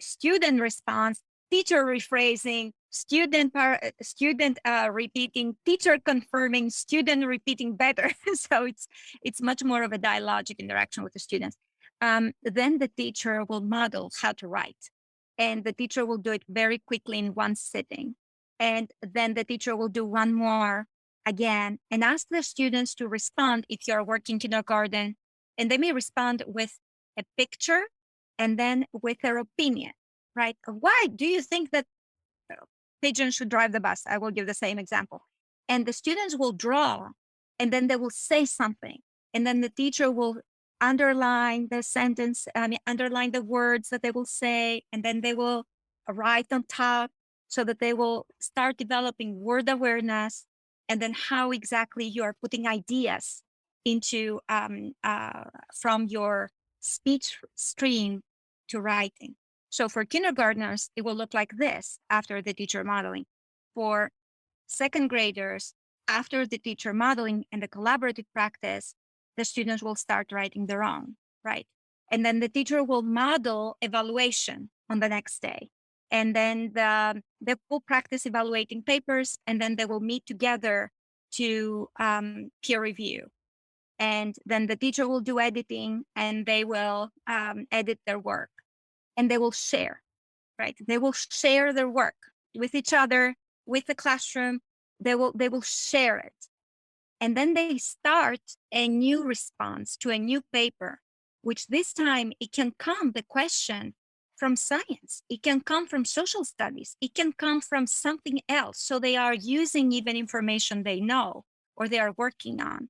Speaker 2: student response, teacher rephrasing, student repeating, teacher confirming, student repeating better. So it's much more of a dialogic interaction with the students. Then the teacher will model how to write, and the teacher will do it very quickly in one sitting. And then the teacher will do one more again and ask the students to respond if you're working kindergarten, and they may respond with a picture and then with their opinion, right? Why do you think that pigeons should drive the bus? I will give the same example. And the students will draw, and then they will say something. And then the teacher will underline the sentence, underline the words that they will say, and then they will write on top so that they will start developing word awareness, and then how exactly you are putting ideas into from your speech stream to writing. So for kindergartners, it will look like this after the teacher modeling. For second graders, after the teacher modeling and the collaborative practice, the students will start writing their own, right? And then the teacher will model evaluation on the next day. And then they will practice evaluating papers, and then they will meet together to peer review. And then the teacher will do editing, and they will edit their work, and they will share, right? They will share their work with each other, with the classroom. They will share it. And then they start a new response to a new paper, which this time it can come, the question, from science. It can come from social studies. It can come from something else. So they are using even information they know or they are working on.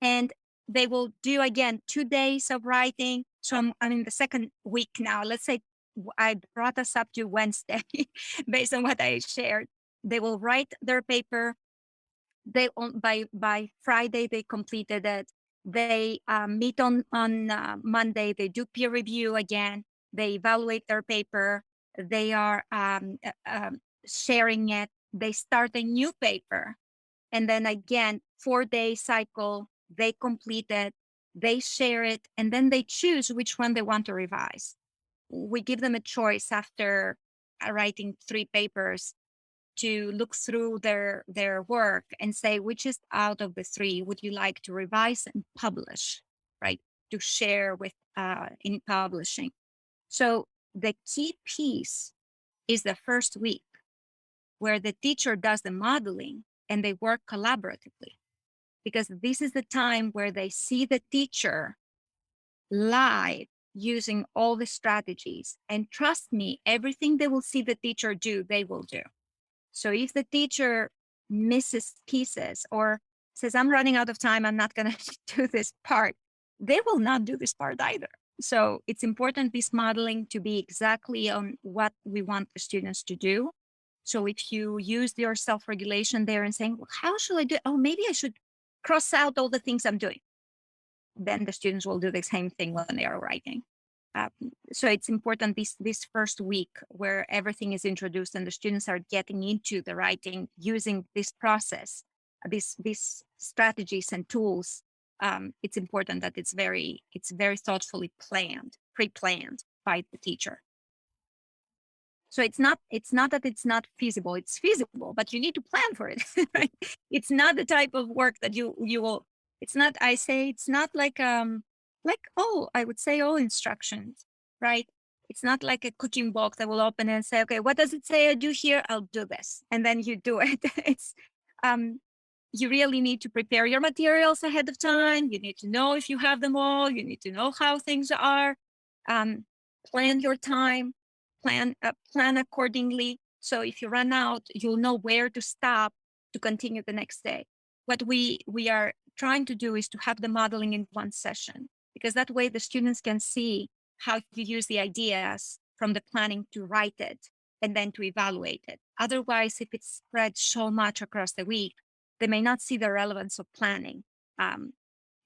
Speaker 2: And they will do again 2 days of writing. So I'm in the second week now. Let's say I brought us up to Wednesday based on what I shared. They will write their paper. By Friday they completed it. They meet on Monday. They do peer review again. They evaluate their paper. They are sharing it. They start a new paper, and then again 4-day cycle. They complete it. They share it, and then they choose which one they want to revise. We give them a choice after writing 3 papers to look through their work and say which is out of the 3 would you like to revise and publish, right? To share with in publishing. So the key piece is the first week where the teacher does the modeling and they work collaboratively, because this is the time where they see the teacher live using all the strategies. And trust me, everything they will see the teacher do, they will do. So if the teacher misses pieces or says, I'm running out of time, I'm not going to do this part, they will not do this part either. So it's important, this modeling, to be exactly on what we want the students to do. So if you use your self-regulation there and saying, well, how should I do it? Oh, maybe I should cross out all the things I'm doing. Then the students will do the same thing when they are writing. Um, so it's important this first week where everything is introduced and the students are getting into the writing using this process, these strategies and tools. It's important that it's very thoughtfully planned, pre-planned by the teacher. So it's not that it's not feasible. It's feasible, but you need to plan for it. Right? It's not the type of work that you will. It's not. I say it's not like all. I would say all instructions, right? It's not like a cooking book that will open and say, okay, what does it say I do here? I'll do this, and then you do it. It's you really need to prepare your materials ahead of time. You need to know if you have them all. You need to know how things are. Plan your time. Plan accordingly. So if you run out, you'll know where to stop to continue the next day. What we are trying to do is to have the modeling in one session, because that way the students can see how you use the ideas from the planning to write it and then to evaluate it. Otherwise, if it's spread so much across the week, they may not see the relevance of planning. And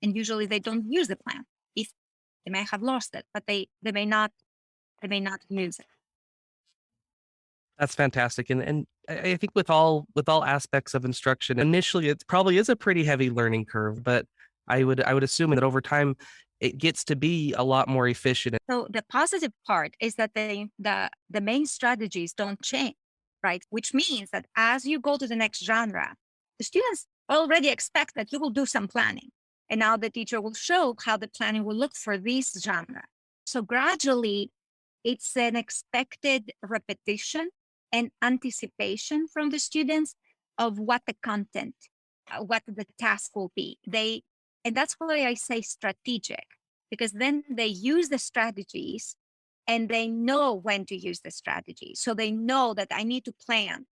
Speaker 2: usually they don't use the plan. If they may have lost it, but they may not use it.
Speaker 1: That's fantastic. And I think with all aspects of instruction, initially it probably is a pretty heavy learning curve, but I would assume that over time it gets to be a lot more efficient.
Speaker 2: So the positive part is that the main strategies don't change, right? Which means that as you go to the next genre, the students already expect that you will do some planning. And now the teacher will show how the planning will look for this genre. So gradually, it's an expected repetition and anticipation from the students of what the content, what the task will be. And that's why I say strategic, because then they use the strategies and they know when to use the strategy. So they know that I need to plan,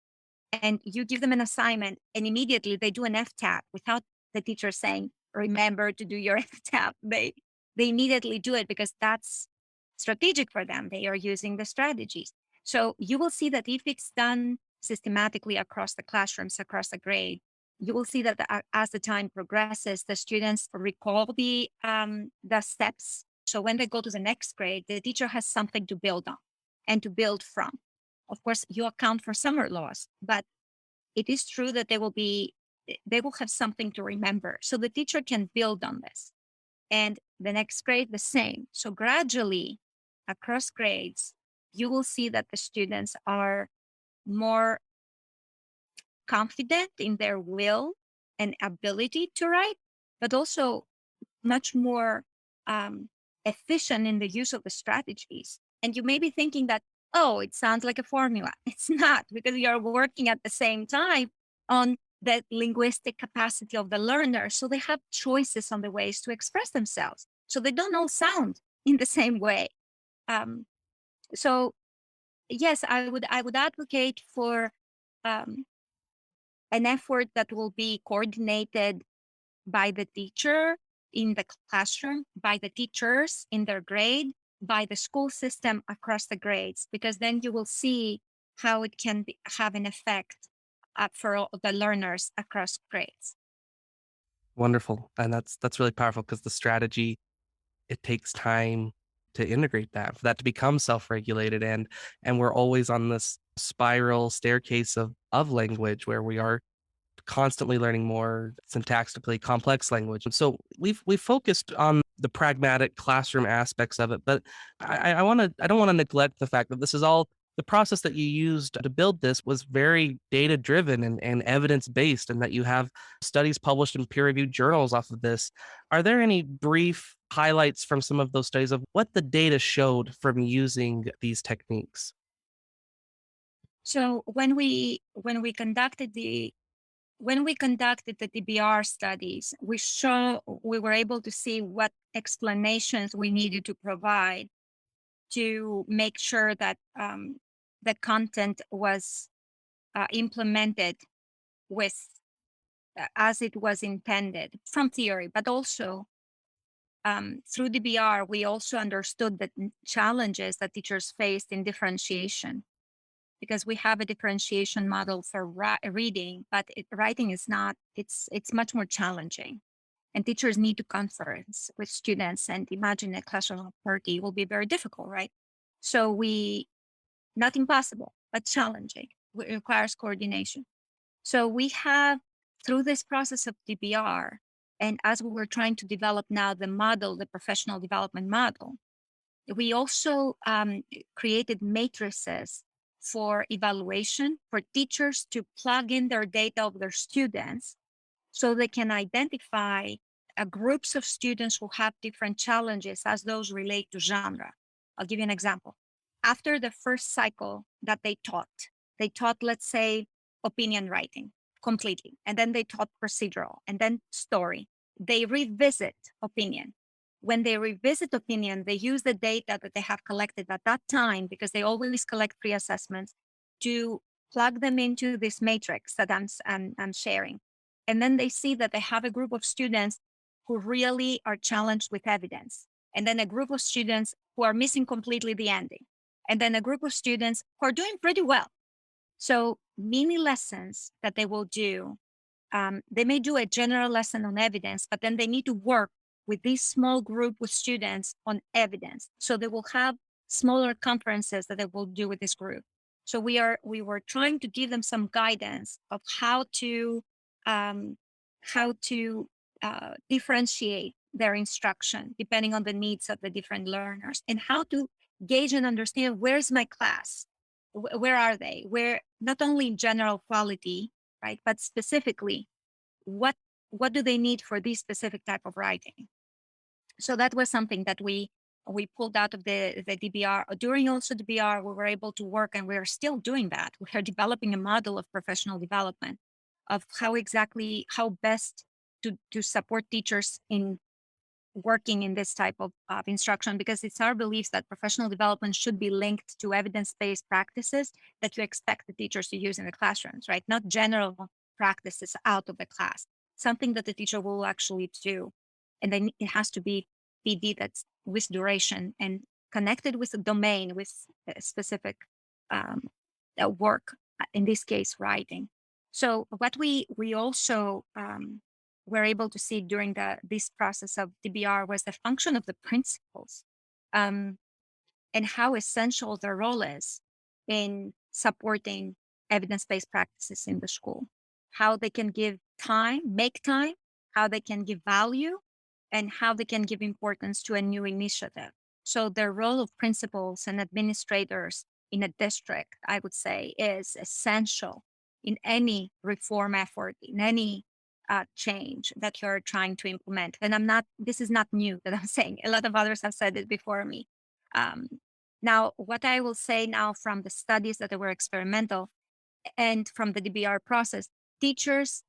Speaker 2: and you give them an assignment and immediately they do an F-tap without the teacher saying, remember to do your F-tap. They immediately do it because that's strategic for them. They are using the strategies. So you will see that if it's done systematically across the classrooms, across the grade, you will see that as the time progresses, the students recall the steps. So when they go to the next grade, the teacher has something to build on and to build from. Of course, you account for summer loss, but it is true that they will have something to remember. So the teacher can build on this. And the next grade, the same. So gradually, across grades, you will see that the students are more confident in their will and ability to write, but also much more efficient in the use of the strategies. And you may be thinking that, oh, it sounds like a formula. It's not, because you're working at the same time on the linguistic capacity of the learner. So they have choices on the ways to express themselves. So they don't all sound in the same way. So yes, I would advocate for an effort that will be coordinated by the teacher in the classroom, by the teachers in their grade, by the school system across the grades, because then you will see how it can have an effect for all the learners across grades.
Speaker 1: Wonderful. And that's really powerful because the strategy, it takes time to integrate that, for that to become self-regulated. And we're always on this spiral staircase of language where we are constantly learning more syntactically complex language. And so we've focused on the pragmatic classroom aspects of it, but I don't want to neglect the fact that this is all the process that you used to build this was very data driven and evidence based, and that you have studies published in peer reviewed journals off of this. Are there any brief highlights from some of those studies of what the data showed from using these techniques?
Speaker 2: So when we conducted the DBR studies, we were able to see what explanations we needed to provide to make sure that the content was implemented with as it was intended from theory, but also through DBR, we also understood the challenges that teachers faced in differentiation because we have a differentiation model for reading, but writing is not. It's much more challenging, and teachers need to conference with students. And imagine a classroom of 30 will be very difficult, right? So we not impossible, but challenging. It requires coordination. So we have through this process of DBR, and as we were trying to develop now the model, the professional development model, we also created matrices for evaluation for teachers to plug in their data of their students so they can identify groups of students who have different challenges as those relate to genre. I'll give you an example. After the first cycle that they taught, let's say, opinion writing completely, and then they taught procedural, and then story. They revisit opinion. When they revisit opinion, they use the data that they have collected at that time because they always collect pre-assessments to plug them into this matrix that I'm sharing. And then they see that they have a group of students who really are challenged with evidence. And then a group of students who are missing completely the ending. And then a group of students who are doing pretty well. So mini lessons that they will do. They may do a general lesson on evidence, but then they need to work with this small group of students on evidence. So they will have smaller conferences that they will do with this group. So we were trying to give them some guidance of um, how to differentiate their instruction depending on the needs of the different learners, and how to gauge and understand where's my class, where are they, where not only in general quality, right, but specifically what do they need for this specific type of writing. So that was something that we pulled out of the DBR. During also DBR, we were able to work, and we are still doing that. We are developing a model of professional development of how best to support teachers in working in this type of instruction, because it's our beliefs that professional development should be linked to evidence-based practices that you expect the teachers to use in the classrooms, right? Not general practices out of the class, something that the teacher will actually do. And then it has to be PD that's with duration and connected with a domain, with a specific um, work, in this case, writing. So what we also were able to see during this process of DBR was the function of the principals, um, and how essential their role is in supporting evidence-based practices in the school, how they can make time, how they can give value, and how they can give importance to a new initiative. So the role of principals and administrators in a district, I would say, is essential in any reform effort, in any change that you're trying to implement. And this is not new that I'm saying. A lot of others have said it before me. Um, Now, what I will say now from the studies that were experimental and from the DBR process, teachers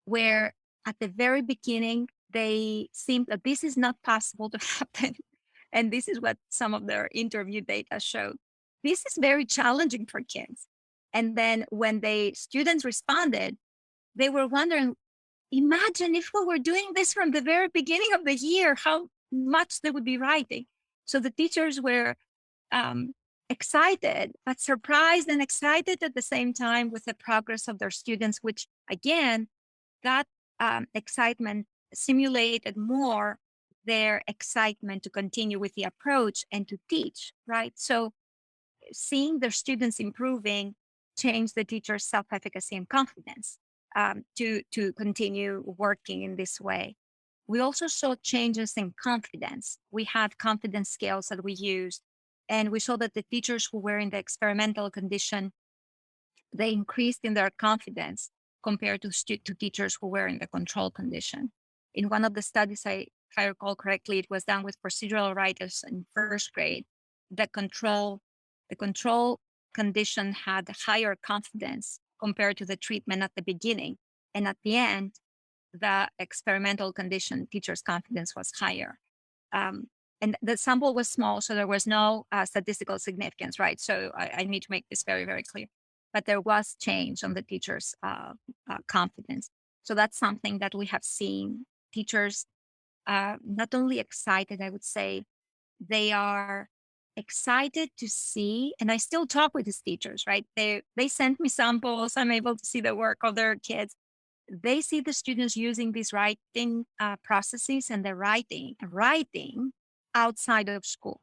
Speaker 2: were at the very beginning, they seemed that this is not possible to happen. And this is what some of their interview data showed. This is very challenging for kids. And then when the students responded, they were wondering, imagine if we were doing this from the very beginning of the year, how much they would be writing. So the teachers were um, excited, but surprised and excited at the same time with the progress of their students, which again, that excitement simulated more their excitement to continue with the approach and to teach, right? So seeing their students improving changed the teacher's self-efficacy and confidence. to continue working in this way. We also saw changes in confidence. We have confidence scales that we used, and we saw that the teachers who were in the experimental condition, they increased in their confidence compared to teachers who were in the control condition. In one of the studies, if I recall correctly, it was done with procedural writers in first grade. The control, the control condition had higher confidence compared to the treatment at the beginning. And at the end, the experimental condition, teacher's confidence was higher. And the sample was small, so there was no statistical significance, right? So I need to make this very, very clear. But there was change on the teacher's confidence. So that's something that we have seen. Teachers not only excited, I would say, they are excited to see, and I still talk with these teachers, right? They send me samples. I'm able to see the work of their kids. They see the students using these writing processes, and they're writing outside of school.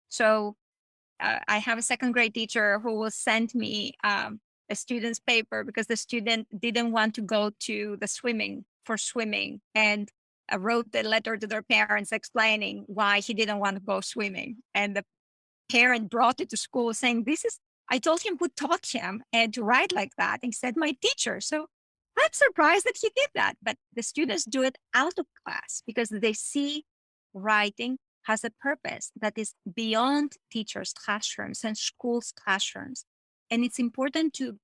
Speaker 2: So I have a second grade teacher who will send me a student's paper because the student didn't want to go to the swimming, and wrote the letter to their parents explaining why he didn't want to go swimming. And the parent brought it to school saying, I told him who taught him and to write like that. And he said, my teacher. So I'm surprised that he did that. But the students do it out of class because they see writing has a purpose that is beyond teachers' classrooms and schools' classrooms. And it's important to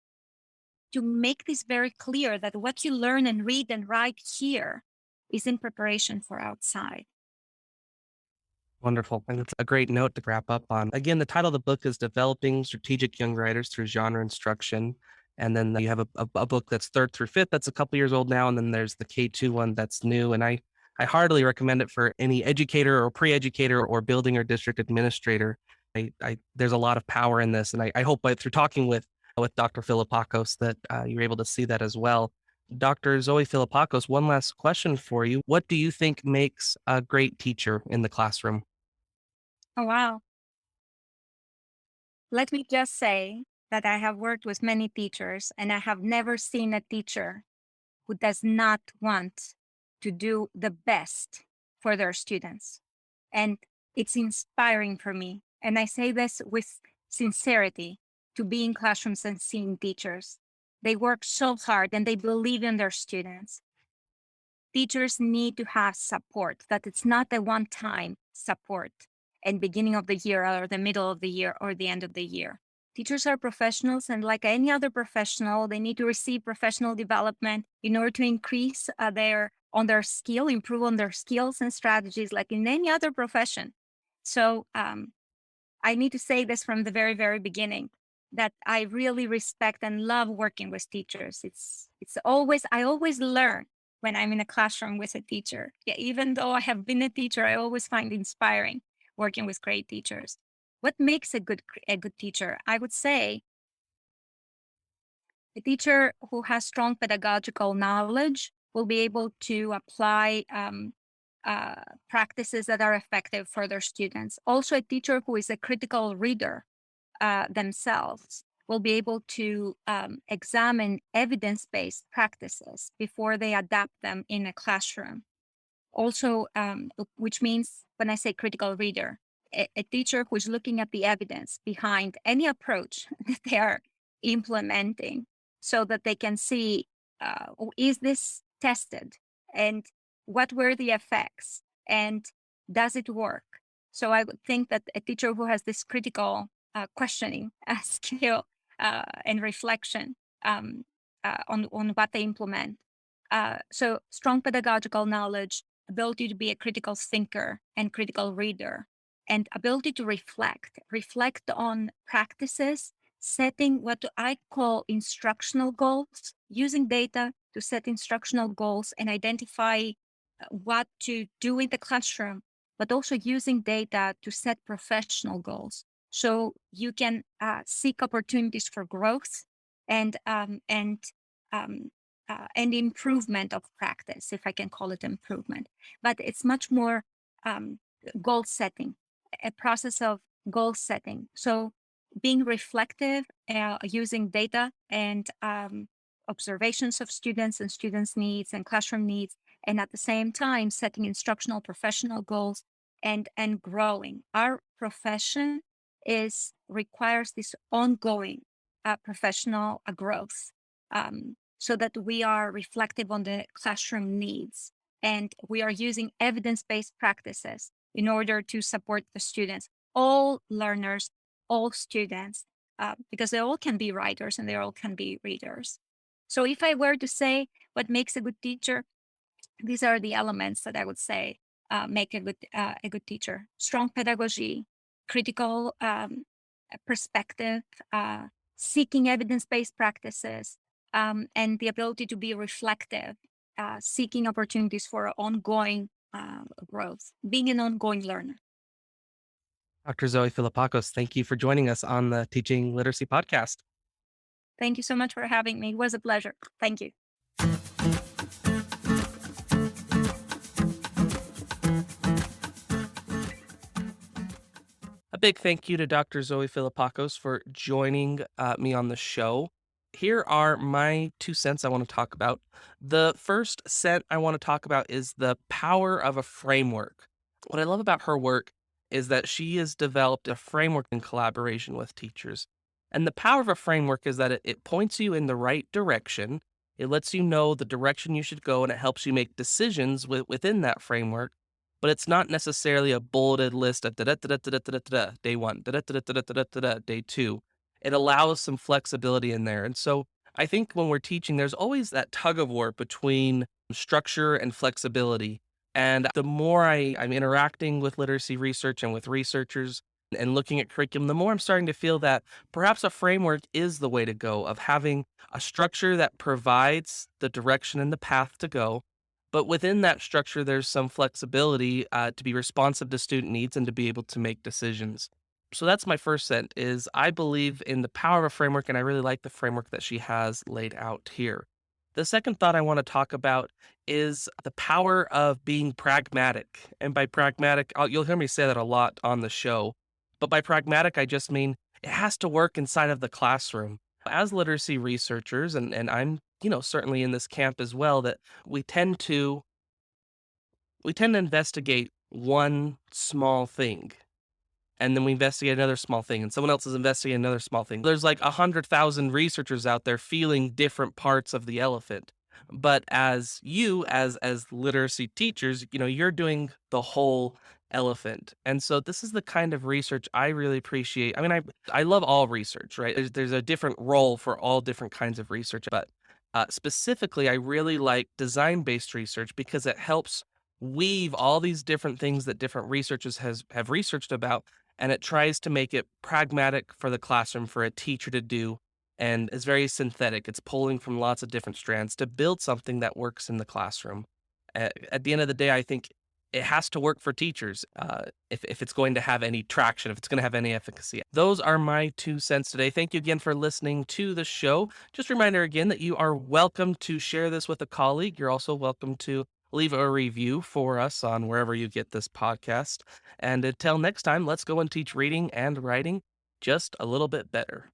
Speaker 2: make this very clear that what you learn and read and write here is in preparation for outside.
Speaker 1: Wonderful. And it's a great note to wrap up on. Again, the title of the book is Developing Strategic Young Writers Through Genre Instruction. And then you have a book that's third through fifth, that's a couple years old now. And then there's the K2 one that's new. And I heartily recommend it for any educator or pre-educator or building or district administrator. There's a lot of power in this. And I hope through talking with Dr. Philippakos that you're able to see that as well. Dr. Zoi Philippakos, one last question for you. What do you think makes a great teacher in the classroom?
Speaker 2: Oh, wow. Let me just say that I have worked with many teachers, and I have never seen a teacher who does not want to do the best for their students. And it's inspiring for me. And I say this with sincerity, to be in classrooms and seeing teachers. They work so hard and they believe in their students. Teachers need to have support, that it's not a one-time support and beginning of the year or the middle of the year or the end of the year. Teachers are professionals, and like any other professional, they need to receive professional development in order to increase their skill, improve on their skills and strategies, like in any other profession. So I need to say this from the very, very beginning, that I really respect and love working with teachers. I always learn when I'm in a classroom with a teacher. Yeah, even though I have been a teacher, I always find inspiring working with great teachers. What makes a good teacher? I would say a teacher who has strong pedagogical knowledge will be able to apply practices that are effective for their students. Also, a teacher who is a critical reader themselves will be able to examine evidence-based practices before they adapt them in a classroom. Also, which means when I say critical reader, a teacher who is looking at the evidence behind any approach that they are implementing so that they can see, is this tested, and what were the effects, and does it work? So I would think that a teacher who has this critical questioning skill and reflection on what they implement. So strong pedagogical knowledge, ability to be a critical thinker and critical reader, and ability to reflect on practices, setting what I call instructional goals, using data to set instructional goals and identify what to do in the classroom, but also using data to set professional goals. So you can seek opportunities for growth and improvement of practice, if I can call it improvement. But it's much more goal setting, a process of goal setting. So being reflective, using data and observations of students and students' needs and classroom needs, and at the same time setting instructional professional goals and growing. Our profession is requires this ongoing professional growth, so that we are reflective on the classroom needs and we are using evidence-based practices in order to support the students, all learners, all students, because they all can be writers and they all can be readers. So if I were to say what makes a good teacher, these are the elements that I would say make a good teacher: strong pedagogy, critical perspective, seeking evidence-based practices, and the ability to be reflective, seeking opportunities for ongoing growth, being an ongoing learner.
Speaker 1: Dr. Zoi Philippakos, thank you for joining us on the Teaching Literacy podcast.
Speaker 2: Thank you so much for having me. It was a pleasure. Thank you.
Speaker 1: A big thank you to Dr. Zoi Philippakos for joining me on the show. Here are my 2 cents I want to talk about. The first cent I want to talk about is the power of a framework. What I love about her work is that she has developed a framework in collaboration with teachers. And the power of a framework is that it points you in the right direction. It lets you know the direction you should go and it helps you make decisions within that framework, but it's not necessarily a bulleted list of da-da-da-da-da-da-da-da, day one, da-da-da-da-da-da-da-da, day two. It allows some flexibility in there. And so I think when we're teaching, there's always that tug of war between structure and flexibility. And the more I'm interacting with literacy research and with researchers and looking at curriculum, the more I'm starting to feel that perhaps a framework is the way to go, of having a structure that provides the direction and the path to go, but within that structure, there's some flexibility to be responsive to student needs and to be able to make decisions. So that's my first cent is I believe in the power of a framework, and I really like the framework that she has laid out here. The second thought I want to talk about is the power of being pragmatic. And by pragmatic, you'll hear me say that a lot on the show. But by pragmatic, I just mean it has to work inside of the classroom. As literacy researchers, and I'm certainly in this camp as well, that we tend to we tend to investigate one small thing, and then we investigate another small thing, and someone else is investigating another small thing. There's like 100,000 researchers out there feeling different parts of the elephant. But as literacy teachers, you're doing the whole elephant. And so this is the kind of research I really appreciate. I mean, I love all research, right? There's a different role for all different kinds of research, but specifically, I really like design-based research because it helps weave all these different things that different researchers have researched about, and it tries to make it pragmatic for the classroom for a teacher to do, and is very synthetic. It's pulling from lots of different strands to build something that works in the classroom. At the end of the day, I think it has to work for teachers if it's going to have any traction, if it's going to have any efficacy. Those are my 2 cents today. Thank you again for listening to the show. Just a reminder again that you are welcome to share this with a colleague. You're also welcome to leave a review for us on wherever you get this podcast. And until next time, let's go and teach reading and writing just a little bit better.